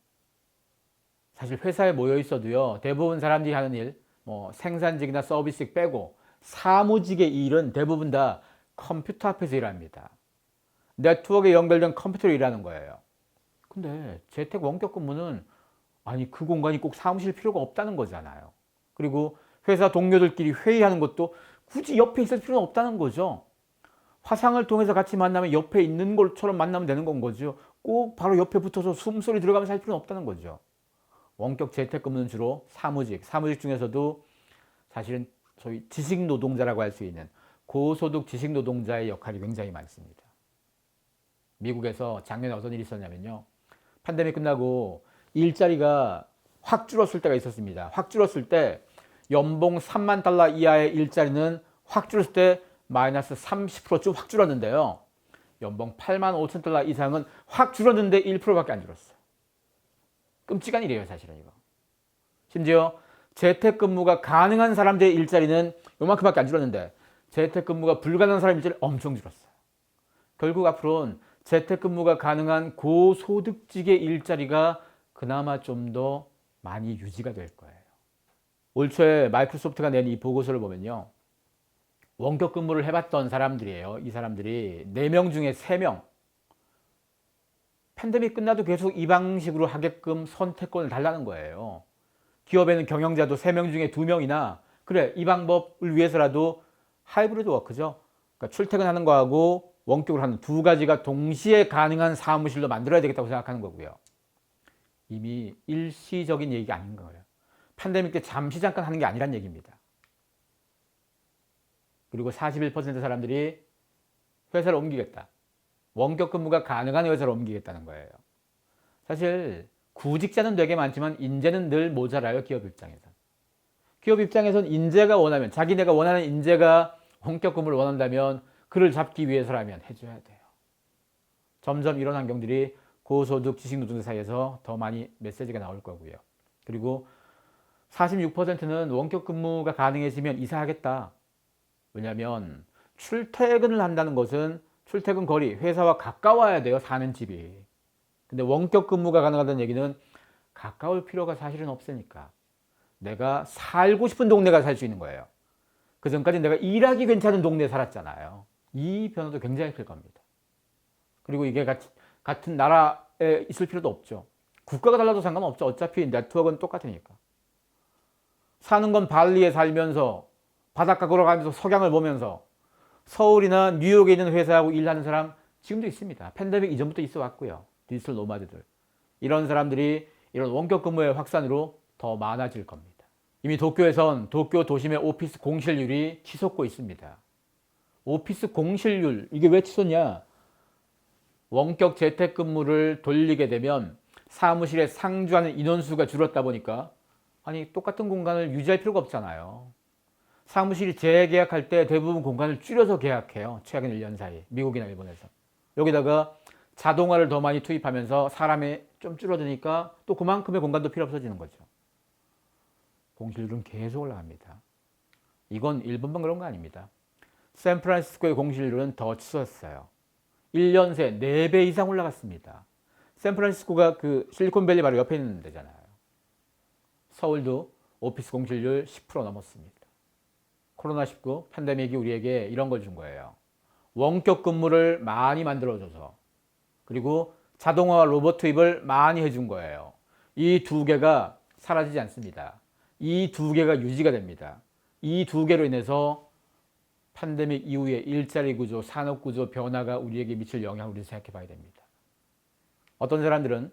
사실 회사에 모여 있어도요, 대부분 사람들이 하는 일, 생산직이나 서비스직 빼고 사무직의 일은 대부분 다 컴퓨터 앞에서 일합니다. 네트워크에 연결된 컴퓨터로 일하는 거예요. 근데 재택 원격 근무는 아니 그 공간이 꼭 사무실 필요가 없다는 거잖아요. 그리고 회사 동료들끼리 회의하는 것도 굳이 옆에 있을 필요는 없다는 거죠. 화상을 통해서 같이 만나면 옆에 있는 것처럼 만나면 되는 건 거죠. 꼭 바로 옆에 붙어서 숨소리 들어가면서 할 필요는 없다는 거죠. 원격 재택근무는 주로 사무직 중에서도 사실은 소위 지식 노동자라고 할 수 있는 고소득 지식 노동자의 역할이 굉장히 많습니다. 미국에서 작년에 어떤 일이 있었냐면요. 팬데믹 끝나고 일자리가 확 줄었을 때가 있었습니다. 확 줄었을 때 연봉 3만 달러 이하의 일자리는 확 줄었을 때 마이너스 30%쯤 확 줄었는데요. 연봉 8만 5천 달러 이상은 확 줄었는데 1%밖에 안 줄었어요. 끔찍한 일이에요, 사실은 이거. 심지어 재택근무가 가능한 사람들의 일자리는 요만큼밖에 안 줄었는데 재택근무가 불가능한 사람 일자리 엄청 줄었어요. 결국 앞으로는 재택근무가 가능한 고소득직의 일자리가 그나마 좀 더 많이 유지가 될 거예요. 올 초에 마이크로소프트가 낸 이 보고서를 보면요. 원격 근무를 해봤던 사람들이에요. 이 사람들이 4명 중에 3명. 팬데믹 끝나도 계속 이 방식으로 하게끔 선택권을 달라는 거예요. 기업에는 경영자도 3명 중에 2명이나 그래 이 방법을 위해서라도 하이브리드 워크죠. 그러니까 출퇴근하는 거하고 원격으로 하는 두 가지가 동시에 가능한 사무실로 만들어야 되겠다고 생각하는 거고요. 이미 일시적인 얘기가 아닌 거예요. 팬데믹 때 잠깐 하는 게 아니란 얘기입니다. 그리고 41% 사람들이 회사를 옮기겠다. 원격 근무가 가능한 회사로 옮기겠다는 거예요. 사실 구직자는 되게 많지만 인재는 늘 모자라요. 기업 입장에선. 기업 입장에선 인재가 원하면 자기네가 원하는 인재가 원격 근무를 원한다면 그를 잡기 위해서라면 해줘야 돼요. 점점 이런 환경들이 고소득 지식노동자 사이에서 더 많이 메시지가 나올 거고요. 그리고 46%는 원격 근무가 가능해지면 이사하겠다. 왜냐하면 출퇴근을 한다는 것은 출퇴근 거리, 회사와 가까워야 돼요. 사는 집이. 근데 원격 근무가 가능하다는 얘기는 가까울 필요가 사실은 없으니까 내가 살고 싶은 동네가 살 수 있는 거예요. 그 전까지 내가 일하기 괜찮은 동네에 살았잖아요. 이 변화도 굉장히 클 겁니다. 그리고 이게 같은 나라에 있을 필요도 없죠. 국가가 달라도 상관없죠. 어차피 네트워크는 똑같으니까. 사는 건 발리에 살면서 바닷가 걸어가면서 석양을 보면서 서울이나 뉴욕에 있는 회사하고 일하는 사람 지금도 있습니다. 팬데믹 이전부터 있어 왔고요. 디지털 노마드들. 이런 사람들이 이런 원격 근무의 확산으로 더 많아질 겁니다. 이미 도쿄에선 도쿄 도심의 오피스 공실률이 치솟고 있습니다. 오피스 공실률, 이게 왜 치솟냐? 원격 재택근무를 돌리게 되면 사무실에 상주하는 인원수가 줄었다 보니까 아니 똑같은 공간을 유지할 필요가 없잖아요. 사무실이 재계약할 때 대부분 공간을 줄여서 계약해요. 최근 1년 사이 미국이나 일본에서. 여기다가 자동화를 더 많이 투입하면서 사람이 좀 줄어드니까 또 그만큼의 공간도 필요 없어지는 거죠. 공실률은 계속 올라갑니다. 이건 일본만 그런 거 아닙니다. 샌프란시스코의 공실률은 더 치솟았어요. 1년 새 4배 이상 올라갔습니다. 샌프란시스코가 그 실리콘밸리 바로 옆에 있는 데잖아요. 서울도 오피스 공실률 10% 넘었습니다. 코로나19 팬데믹이 우리에게 이런 걸 준 거예요. 원격 근무를 많이 만들어줘서 그리고 자동화와 로봇 투입을 많이 해준 거예요. 이 두 개가 사라지지 않습니다. 이 두 개가 유지가 됩니다. 이 두 개로 인해서 팬데믹 이후에 일자리 구조, 산업 구조 변화가 우리에게 미칠 영향을 우리 생각해 봐야 됩니다. 어떤 사람들은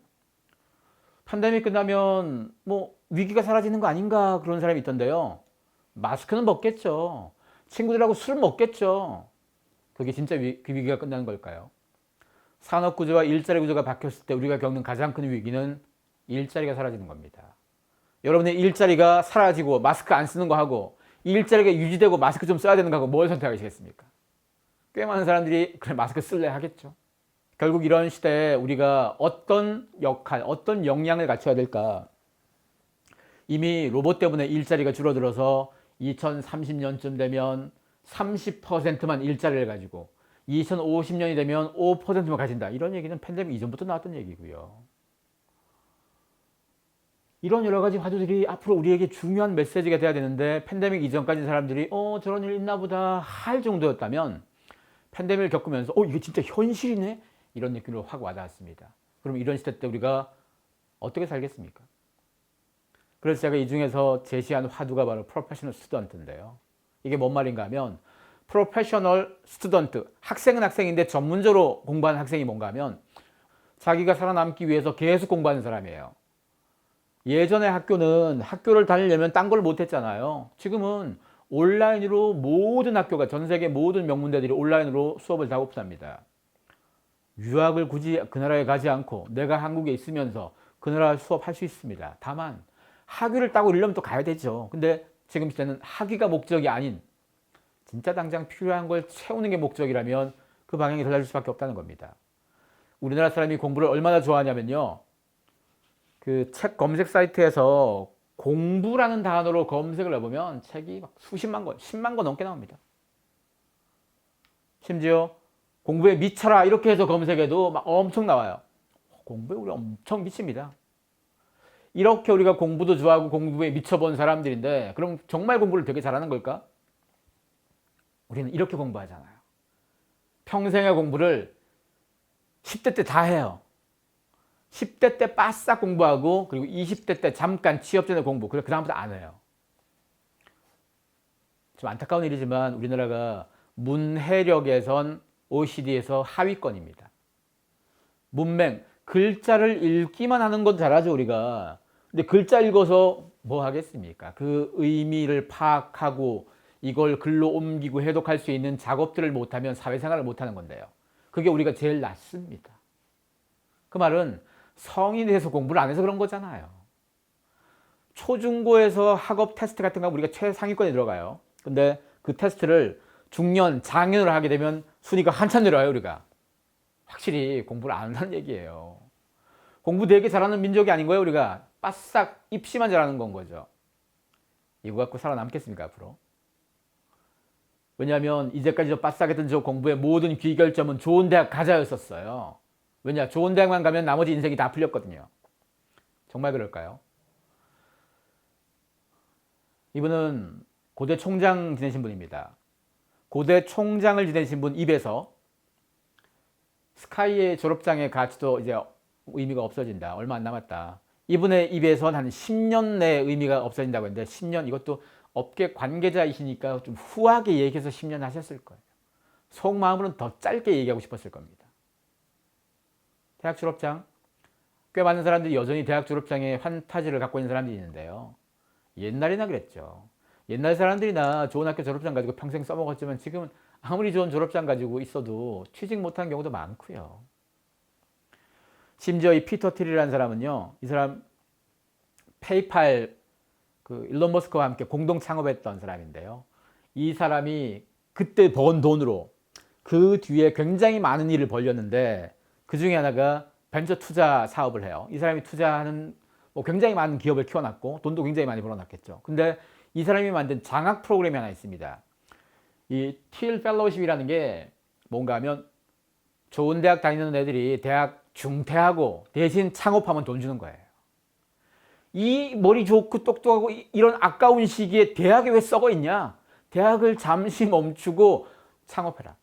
팬데믹 끝나면 뭐 위기가 사라지는 거 아닌가 그런 사람이 있던데요. 마스크는 먹겠죠. 친구들하고 술 먹겠죠. 그게 진짜 그 위기가 끝나는 걸까요? 산업 구조와 일자리 구조가 바뀌었을 때 우리가 겪는 가장 큰 위기는 일자리가 사라지는 겁니다. 여러분의 일자리가 사라지고 마스크 안 쓰는 거 하고 일자리가 유지되고 마스크 좀 써야 되는 거 하고 뭘 선택하시겠습니까? 꽤 많은 사람들이 그래 마스크 쓸래 하겠죠. 결국 이런 시대에 우리가 어떤 역할, 어떤 역량을 갖춰야 될까? 이미 로봇 때문에 일자리가 줄어들어서 2030년쯤 되면 30%만 일자리를 가지고 2050년이 되면 5%만 가진다. 이런 얘기는 팬데믹 이전부터 나왔던 얘기고요. 이런 여러 가지 화두들이 앞으로 우리에게 중요한 메시지가 돼야 되는데 팬데믹 이전까지 사람들이 저런 일 있나 보다 할 정도였다면 팬데믹을 겪으면서 이게 진짜 현실이네? 이런 느낌으로 확 와닿았습니다. 그럼 이런 시대 때 우리가 어떻게 살겠습니까? 그래서 제가 이 중에서 제시한 화두가 바로 프로페셔널 스튜던트인데요. 이게 뭔 말인가 하면 프로페셔널 스튜던트, 학생은 학생인데 전문적으로 공부하는 학생이 뭔가 하면 자기가 살아남기 위해서 계속 공부하는 사람이에요. 예전에 학교는 학교를 다니려면 딴 걸 못했잖아요. 지금은 온라인으로 모든 학교가 전 세계 모든 명문대들이 온라인으로 수업을 다 오픈합니다. 유학을 굳이 그 나라에 가지 않고 내가 한국에 있으면서 그 나라 수업할 수 있습니다. 다만 학위를 따고 이러려면 또 가야 되죠. 근데 지금 시대는 학위가 목적이 아닌 진짜 당장 필요한 걸 채우는 게 목적이라면 그 방향이 달라질 수밖에 없다는 겁니다. 우리나라 사람이 공부를 얼마나 좋아하냐면요. 그 책 검색 사이트에서 공부라는 단어로 검색을 해보면 책이 막 수십만 권, 10만 권 넘게 나옵니다. 심지어 공부에 미쳐라 이렇게 해서 검색해도 막 엄청 나와요. 공부에 우리 엄청 미칩니다. 이렇게 우리가 공부도 좋아하고 공부에 미쳐본 사람들인데 그럼 정말 공부를 되게 잘하는 걸까? 우리는 이렇게 공부하잖아요. 평생의 공부를 10대 때 다 해요. 10대 때 바싹 공부하고 그리고 20대 때 잠깐 취업 전에 공부. 그래 그 다음부터 안 해요. 좀 안타까운 일이지만 우리나라가 문해력에선 OECD에서 하위권입니다. 문맹, 글자를 읽기만 하는 건 잘하죠 우리가. 근데 글자 읽어서 뭐 하겠습니까? 그 의미를 파악하고 이걸 글로 옮기고 해독할 수 있는 작업들을 못하면 사회생활을 못하는 건데요. 그게 우리가 제일 낫습니다. 그 말은 성인이 돼서 공부를 안 해서 그런 거잖아요. 초중고에서 학업 테스트 같은 거 우리가 최상위권에 들어가요. 근데 그 테스트를 중년, 장년으로 하게 되면 순위가 한참 내려와요 우리가. 확실히 공부를 안 한다는 얘기예요. 공부 되게 잘하는 민족이 아닌 거예요 우리가. 바싹 입시만 잘하는 건 거죠. 이거 갖고 살아남겠습니까 앞으로? 왜냐하면 이제까지 저 바싹했던 저 공부의 모든 귀결점은 좋은 대학 가자였었어요. 왜냐? 좋은 대학만 가면 나머지 인생이 다 풀렸거든요. 정말 그럴까요? 이분은 고대 총장 지내신 분입니다. 고대 총장을 지내신 분 입에서 스카이의 졸업장의 가치도 이제 의미가 없어진다. 얼마 안 남았다. 이분의 입에선 한 10년 내에 의미가 없어진다고 했는데 10년 이것도 업계 관계자이시니까 좀 후하게 얘기해서 10년 하셨을 거예요. 속마음으로는 더 짧게 얘기하고 싶었을 겁니다. 대학 졸업장, 꽤 많은 사람들이 여전히 대학 졸업장에 환타지를 갖고 있는 사람들이 있는데요. 옛날이나 그랬죠. 옛날 사람들이나 좋은 학교 졸업장 가지고 평생 써먹었지만 지금은 아무리 좋은 졸업장 가지고 있어도 취직 못한 경우도 많고요. 심지어 이 피터 틸이라는 사람은요. 이 사람 페이팔 그 일론 머스크와 함께 공동 창업했던 사람인데요. 이 사람이 그때 번 돈으로 그 뒤에 굉장히 많은 일을 벌렸는데 그 중에 하나가 벤처 투자 사업을 해요. 이 사람이 투자하는 뭐 굉장히 많은 기업을 키워놨고 돈도 굉장히 많이 벌어놨겠죠. 근데 이 사람이 만든 장학 프로그램이 하나 있습니다. 이 틸 펠로우십이라는 게 뭔가 하면 좋은 대학 다니는 애들이 대학 중퇴하고 대신 창업하면 돈 주는 거예요. 이 머리 좋고 똑똑하고 이런 아까운 시기에 대학에 왜 썩어 있냐? 대학을 잠시 멈추고 창업해라.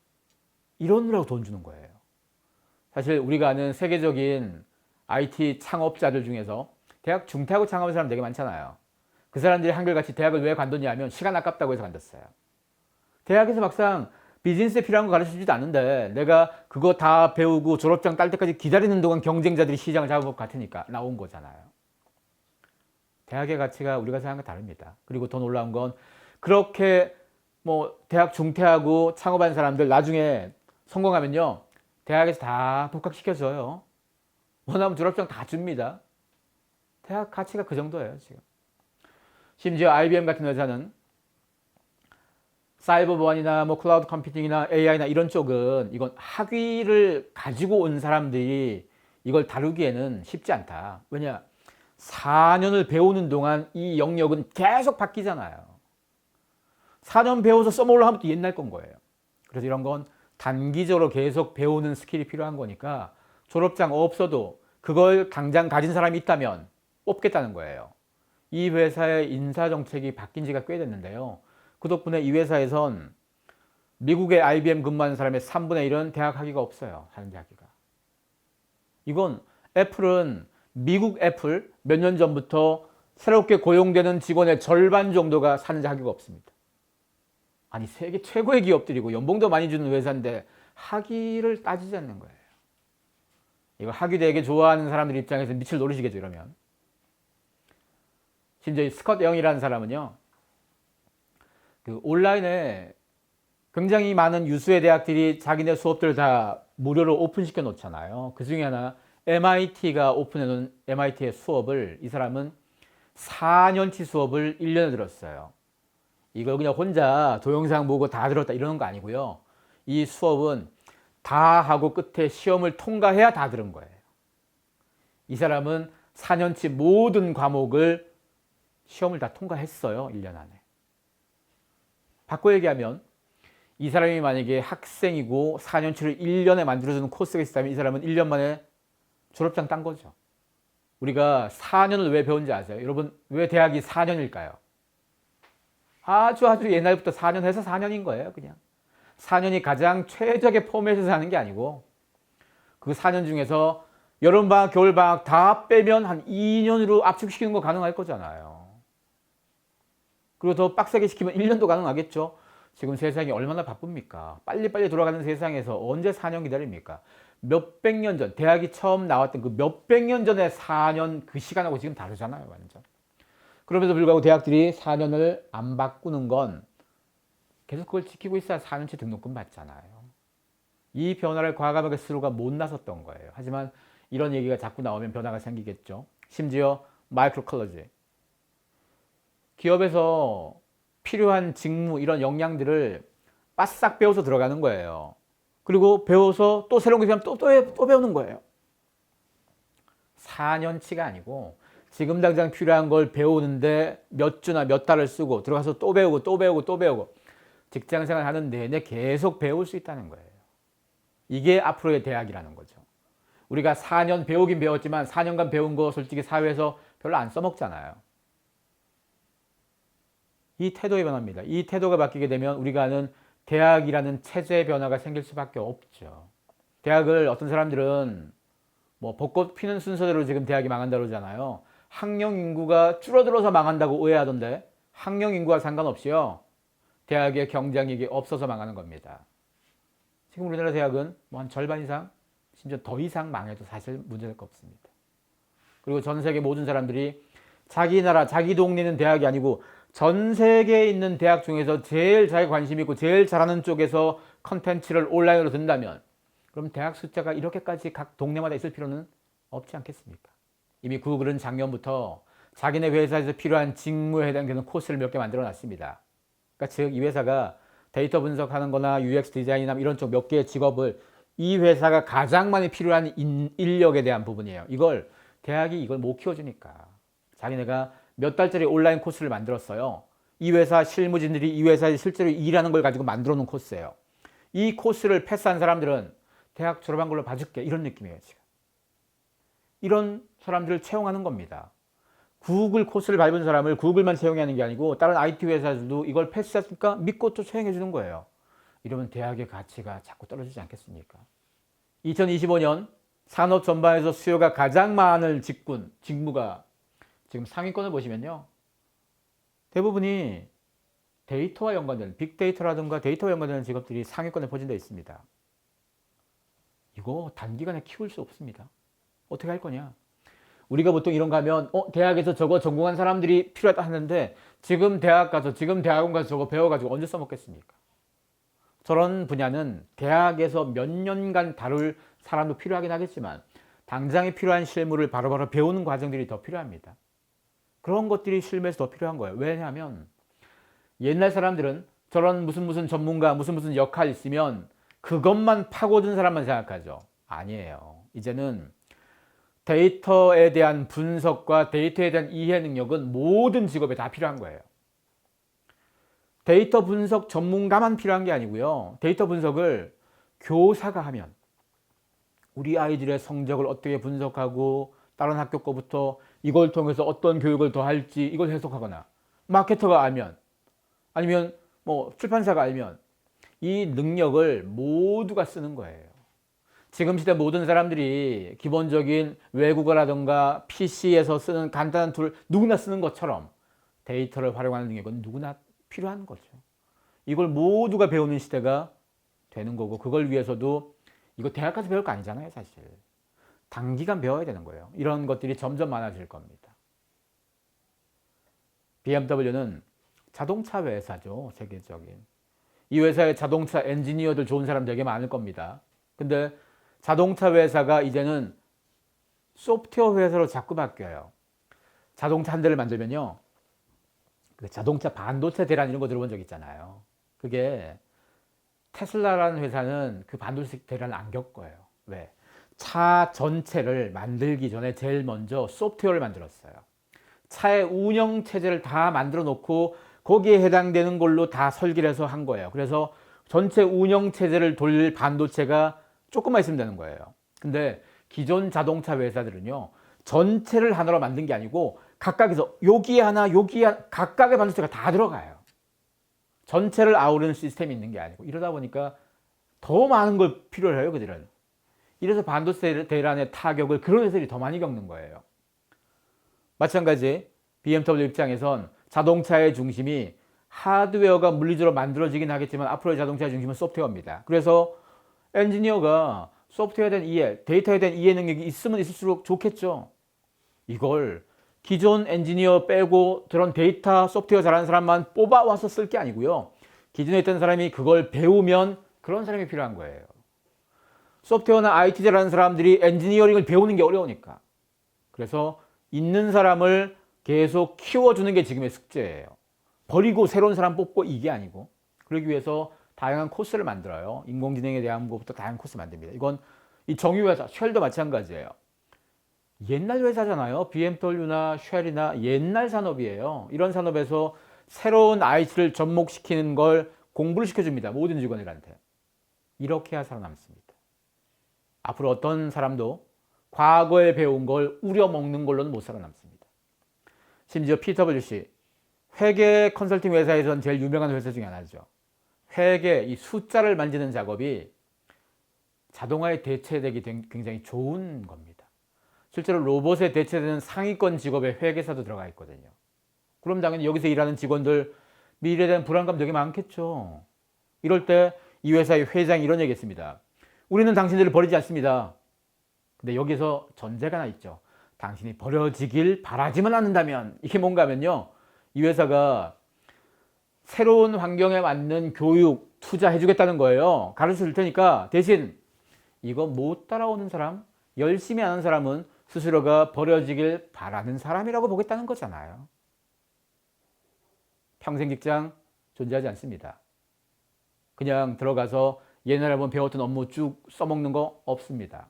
이러느라고 돈 주는 거예요. 사실 우리가 아는 세계적인 IT 창업자들 중에서 대학 중퇴하고 창업한 사람 되게 많잖아요. 그 사람들이 한결같이 대학을 왜 관뒀냐 하면 시간 아깝다고 해서 관뒀어요. 대학에서 막상 비즈니스에 필요한 거 가르쳐주지도 않는데 내가 그거 다 배우고 졸업장 딸 때까지 기다리는 동안 경쟁자들이 시장을 잡을 것 같으니까 나온 거잖아요. 대학의 가치가 우리가 생각과 다릅니다. 그리고 더 놀라운 건 그렇게 뭐 대학 중퇴하고 창업한 사람들 나중에 성공하면요. 대학에서 다 복학시켜줘요. 원하면 졸업장 다 줍니다. 대학 가치가 그 정도예요 지금. 심지어 IBM 같은 회사는 사이버 보안이나 뭐 클라우드 컴퓨팅이나 AI나 이런 쪽은 이건 학위를 가지고 온 사람들이 이걸 다루기에는 쉽지 않다. 왜냐? 4년을 배우는 동안 이 영역은 계속 바뀌잖아요. 4년 배워서 써먹으려고 하면 또 옛날 건 거예요. 그래서 이런 건 단기적으로 계속 배우는 스킬이 필요한 거니까 졸업장 없어도 그걸 당장 가진 사람이 있다면 뽑겠다는 거예요. 이 회사의 인사정책이 바뀐 지가 꽤 됐는데요. 그 덕분에 이 회사에선 미국의 IBM 근무하는 사람의 3분의 1은 대학 학위가 없어요. 하는 학위가. 이건 애플은 미국 애플 몇 년 전부터 새롭게 고용되는 직원의 절반 정도가 사는 자격이 없습니다. 아니 세계 최고의 기업들이고 연봉도 많이 주는 회사인데 학위를 따지지 않는 거예요. 이거 학위 되게 좋아하는 사람들 입장에서 미칠 노릇이겠죠 이러면. 심지어 스콧 영이라는 사람은요. 그 온라인에 굉장히 많은 유수의 대학들이 자기네 수업들을 다 무료로 오픈시켜 놓잖아요. 그 중에 하나 MIT가 오픈해 놓은 MIT의 수업을 이 사람은 4년치 수업을 1년에 들었어요. 이걸 그냥 혼자 동영상 보고 다 들었다 이러는 거 아니고요. 이 수업은 다 하고 끝에 시험을 통과해야 다 들은 거예요. 이 사람은 4년치 모든 과목을 시험을 다 통과했어요. 1년 안에. 바꿔 얘기하면 이 사람이 만약에 학생이고 4년치를 1년에 만들어주는 코스가 있다면 이 사람은 1년 만에 졸업장 딴 거죠. 우리가 4년을 왜 배운지 아세요? 여러분 왜 대학이 4년일까요? 아주 옛날부터 4년 해서 4년인 거예요. 그냥 4년이 가장 최적의 포맷에서 하는 게 아니고 그 4년 중에서 여름방학, 겨울방학 다 빼면 한 2년으로 압축시키는 거 가능할 거잖아요. 그리고 더 빡세게 시키면 1년도 가능하겠죠. 지금 세상이 얼마나 바쁩니까? 빨리빨리 돌아가는 세상에서 언제 4년 기다립니까? 몇백 년 전, 대학이 처음 나왔던 그 몇백 년 전의 4년 그 시간하고 지금 다르잖아요. 완전. 그럼에도 불구하고 대학들이 4년을 안 바꾸는 건 계속 그걸 지키고 있어야 4년치 등록금 받잖아요. 이 변화를 과감하게 스스로가 못 나섰던 거예요. 하지만 이런 얘기가 자꾸 나오면 변화가 생기겠죠. 심지어 마이크로컬러지. 기업에서 필요한 직무 이런 역량들을 바싹 배워서 들어가는 거예요. 그리고 배워서 또 새로운 게 있으면 또 배우는 거예요. 4년치가 아니고 지금 당장 필요한 걸 배우는데 몇 주나 몇 달을 쓰고 들어가서 또 배우고 또 배우고 또 배우고 직장생활 하는 내내 계속 배울 수 있다는 거예요. 이게 앞으로의 대학이라는 거죠. 우리가 4년 배우긴 배웠지만 4년간 배운 거 솔직히 사회에서 별로 안 써먹잖아요. 이 태도의 변화입니다. 이 태도가 바뀌게 되면 우리가 아는 대학이라는 체제의 변화가 생길 수밖에 없죠. 대학을 어떤 사람들은 뭐 벚꽃 피는 순서대로 지금 대학이 망한다고 그러잖아요. 학령 인구가 줄어들어서 망한다고 오해하던데 학령 인구와 상관없이요. 대학의 경쟁력이 없어서 망하는 겁니다. 지금 우리나라 대학은 뭐 한 절반 이상, 심지어 더 이상 망해도 사실 문제될 거 없습니다. 그리고 전 세계 모든 사람들이 자기 나라, 자기 동네는 대학이 아니고 전 세계에 있는 대학 중에서 제일 자기 관심 있고 제일 잘하는 쪽에서 컨텐츠를 온라인으로 든다면 그럼 대학 숫자가 이렇게까지 각 동네마다 있을 필요는 없지 않겠습니까? 이미 구글은 작년부터 자기네 회사에서 필요한 직무에 해당되는 코스를 몇 개 만들어 놨습니다. 그러니까 즉 이 회사가 데이터 분석하는 거나 UX 디자인이나 이런 쪽 몇 개의 직업을 이 회사가 가장 많이 필요한 인력에 대한 부분이에요. 이걸 대학이 이걸 못 키워주니까 자기네가 몇 달짜리 온라인 코스를 만들었어요. 이 회사 실무진들이 이 회사에 실제로 일하는 걸 가지고 만들어 놓은 코스예요. 이 코스를 패스한 사람들은 대학 졸업한 걸로 봐줄게 이런 느낌이에요. 지금. 이런 사람들을 채용하는 겁니다. 구글 코스를 밟은 사람을 구글만 채용하는 게 아니고 다른 IT 회사들도 이걸 패스했으니까 믿고 또 채용해 주는 거예요. 이러면 대학의 가치가 자꾸 떨어지지 않겠습니까? 2025년 산업 전반에서 수요가 가장 많은 직무가 지금 상위권을 보시면요. 대부분이 데이터와 연관되는 빅데이터라든가 데이터와 연관되는 직업들이 상위권에 포진되어 있습니다. 이거 단기간에 키울 수 없습니다. 어떻게 할 거냐? 우리가 보통 이런 거 하면 대학에서 저거 전공한 사람들이 필요하다 하는데 지금 대학 가서 지금 대학원 가서 저거 배워가지고 언제 써먹겠습니까? 저런 분야는 대학에서 몇 년간 다룰 사람도 필요하긴 하겠지만 당장에 필요한 실무를 바로바로 배우는 과정들이 더 필요합니다. 그런 것들이 실무에서 더 필요한 거예요. 왜냐하면 옛날 사람들은 저런 무슨 전문가 무슨 역할 있으면 그것만 파고든 사람만 생각하죠. 아니에요. 이제는 데이터에 대한 분석과 데이터에 대한 이해 능력은 모든 직업에 다 필요한 거예요. 데이터 분석 전문가만 필요한 게 아니고요. 데이터 분석을 교사가 하면 우리 아이들의 성적을 어떻게 분석하고 다른 학교 거부터 이걸 통해서 어떤 교육을 더 할지 이걸 해석하거나 마케터가 알면 아니면 뭐 출판사가 알면 이 능력을 모두가 쓰는 거예요. 지금 시대 모든 사람들이 기본적인 외국어라든가 PC에서 쓰는 간단한 툴 누구나 쓰는 것처럼 데이터를 활용하는 능력은 누구나 필요한 거죠. 이걸 모두가 배우는 시대가 되는 거고, 그걸 위해서도 이거 대학 가서 배울 거 아니잖아요, 사실. 단기간 배워야 되는 거예요. 이런 것들이 점점 많아질 겁니다. BMW는 자동차 회사죠, 세계적인. 이 회사의 자동차 엔지니어들 좋은 사람 되게 많을 겁니다. 근데 자동차 회사가 이제는 소프트웨어 회사로 자꾸 바뀌어요. 자동차 한 대를 만들면요, 그 자동차 반도체 대란 이런 거 들어본 적 있잖아요. 그게 테슬라라는 회사는 그 반도체 대란을 안 겪어요. 왜? 차 전체를 만들기 전에 제일 먼저 소프트웨어를 만들었어요. 차의 운영 체제를 다 만들어 놓고 거기에 해당되는 걸로 다 설계를 해서 한 거예요. 그래서 전체 운영 체제를 돌릴 반도체가 조금만 있으면 되는 거예요. 근데 기존 자동차 회사들은요, 전체를 하나로 만든 게 아니고 각각에서 여기에 하나 여기에 하나 각각의 반도체가 다 들어가요. 전체를 아우르는 시스템이 있는 게 아니고. 이러다 보니까 더 많은 걸 필요로 해요, 그들은. 이래서 반도체 대란의 타격을 그런 회사들이 더 많이 겪는 거예요. 마찬가지 BMW 입장에선 자동차의 중심이 하드웨어가 물리적으로 만들어지긴 하겠지만 앞으로의 자동차의 중심은 소프트웨어입니다. 그래서 엔지니어가 소프트웨어에 대한 이해, 데이터에 대한 이해 능력이 있으면 있을수록 좋겠죠. 이걸 기존 엔지니어 빼고 그런 데이터 소프트웨어 잘하는 사람만 뽑아와서 쓸 게 아니고요. 기존에 있던 사람이 그걸 배우면 그런 사람이 필요한 거예요. 소프트웨어나 IT 잘하는 사람들이 엔지니어링을 배우는 게 어려우니까. 그래서 있는 사람을 계속 키워주는 게 지금의 숙제예요. 버리고 새로운 사람 뽑고 이게 아니고. 그러기 위해서 다양한 코스를 만들어요. 인공지능에 대한 것부터 다양한 코스 만듭니다. 이건 이 정유회사, 쉘도 마찬가지예요. 옛날 회사잖아요. BMW나 쉘이나 옛날 산업이에요. 이런 산업에서 새로운 IT를 접목시키는 걸 공부를 시켜줍니다. 모든 직원들한테. 이렇게 해야 살아남습니다. 앞으로 어떤 사람도 과거에 배운 걸 우려먹는 걸로는 못 살아남습니다. 심지어 PwC, 회계 컨설팅 회사에서는 제일 유명한 회사 중에 하나죠. 회계, 이 숫자를 만지는 작업이 자동화에 대체되기 굉장히 좋은 겁니다. 실제로 로봇에 대체되는 상위권 직업에 회계사도 들어가 있거든요. 그럼 당연히 여기서 일하는 직원들 미래에 대한 불안감 되게 많겠죠. 이럴 때 이 회사의 회장이 이런 얘기 했습니다. 우리는 당신들을 버리지 않습니다. 근데 여기서 전제가 하나 있죠. 당신이 버려지길 바라지만 않는다면. 이게 뭔가 하면요, 이 회사가 새로운 환경에 맞는 교육, 투자해 주겠다는 거예요. 가르쳐 줄 테니까 대신 이거 못 따라오는 사람, 열심히 하는 사람은 스스로가 버려지길 바라는 사람이라고 보겠다는 거잖아요. 평생 직장 존재하지 않습니다. 그냥 들어가서 옛날에 한번 배웠던 업무 쭉 써먹는 거 없습니다.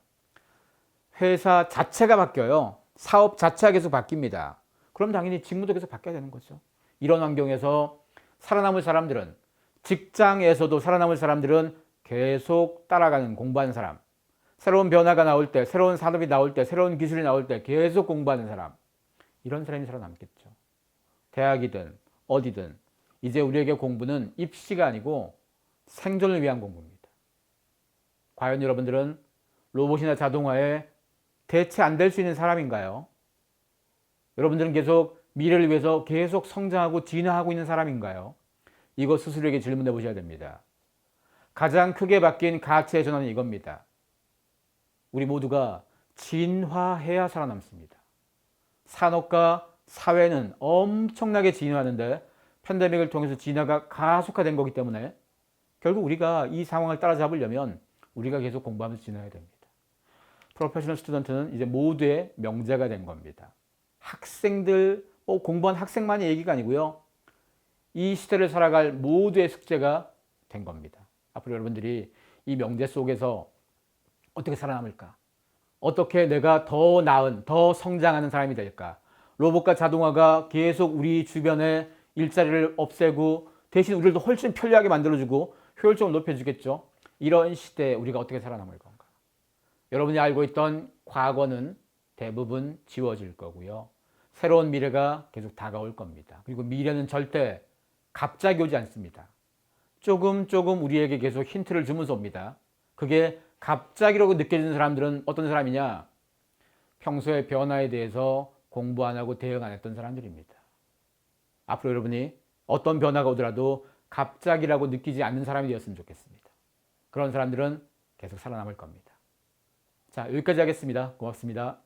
회사 자체가 바뀌어요. 사업 자체가 계속 바뀝니다. 그럼 당연히 직무도 계속 바뀌어야 되는 거죠. 이런 환경에서 살아남을 사람들은, 직장에서도 살아남을 사람들은 계속 따라가는, 공부하는 사람. 새로운 변화가 나올 때, 새로운 산업이 나올 때, 새로운 기술이 나올 때 계속 공부하는 사람. 이런 사람이 살아남겠죠. 대학이든 어디든 이제 우리에게 공부는 입시가 아니고 생존을 위한 공부입니다. 과연 여러분들은 로봇이나 자동화에 대체 안 될 수 있는 사람인가요? 여러분들은 계속 미래를 위해서 계속 성장하고 진화하고 있는 사람인가요? 이거 스스로에게 질문해 보셔야 됩니다. 가장 크게 바뀐 가치의 전환은 이겁니다. 우리 모두가 진화해야 살아남습니다. 산업과 사회는 엄청나게 진화하는데 팬데믹을 통해서 진화가 가속화된 거기 때문에 결국 우리가 이 상황을 따라잡으려면 우리가 계속 공부하면서 진화해야 됩니다. 프로페셔널 스튜던트는 이제 모두의 명제가 된 겁니다. 학생들, 공부한 학생만의 얘기가 아니고요. 이 시대를 살아갈 모두의 숙제가 된 겁니다. 앞으로 여러분들이 이 명제 속에서 어떻게 살아남을까? 어떻게 내가 더 나은, 더 성장하는 사람이 될까? 로봇과 자동화가 계속 우리 주변에 일자리를 없애고 대신 우리를 훨씬 편리하게 만들어주고 효율성을 높여주겠죠. 이런 시대에 우리가 어떻게 살아남을 건가? 여러분이 알고 있던 과거는 대부분 지워질 거고요. 새로운 미래가 계속 다가올 겁니다. 그리고 미래는 절대 갑자기 오지 않습니다. 조금 우리에게 계속 힌트를 주면서 옵니다. 그게 갑자기라고 느껴지는 사람들은 어떤 사람이냐? 평소에 변화에 대해서 공부 안 하고 대응 안 했던 사람들입니다. 앞으로 여러분이 어떤 변화가 오더라도 갑자기라고 느끼지 않는 사람이 되었으면 좋겠습니다. 그런 사람들은 계속 살아남을 겁니다. 자, 여기까지 하겠습니다. 고맙습니다.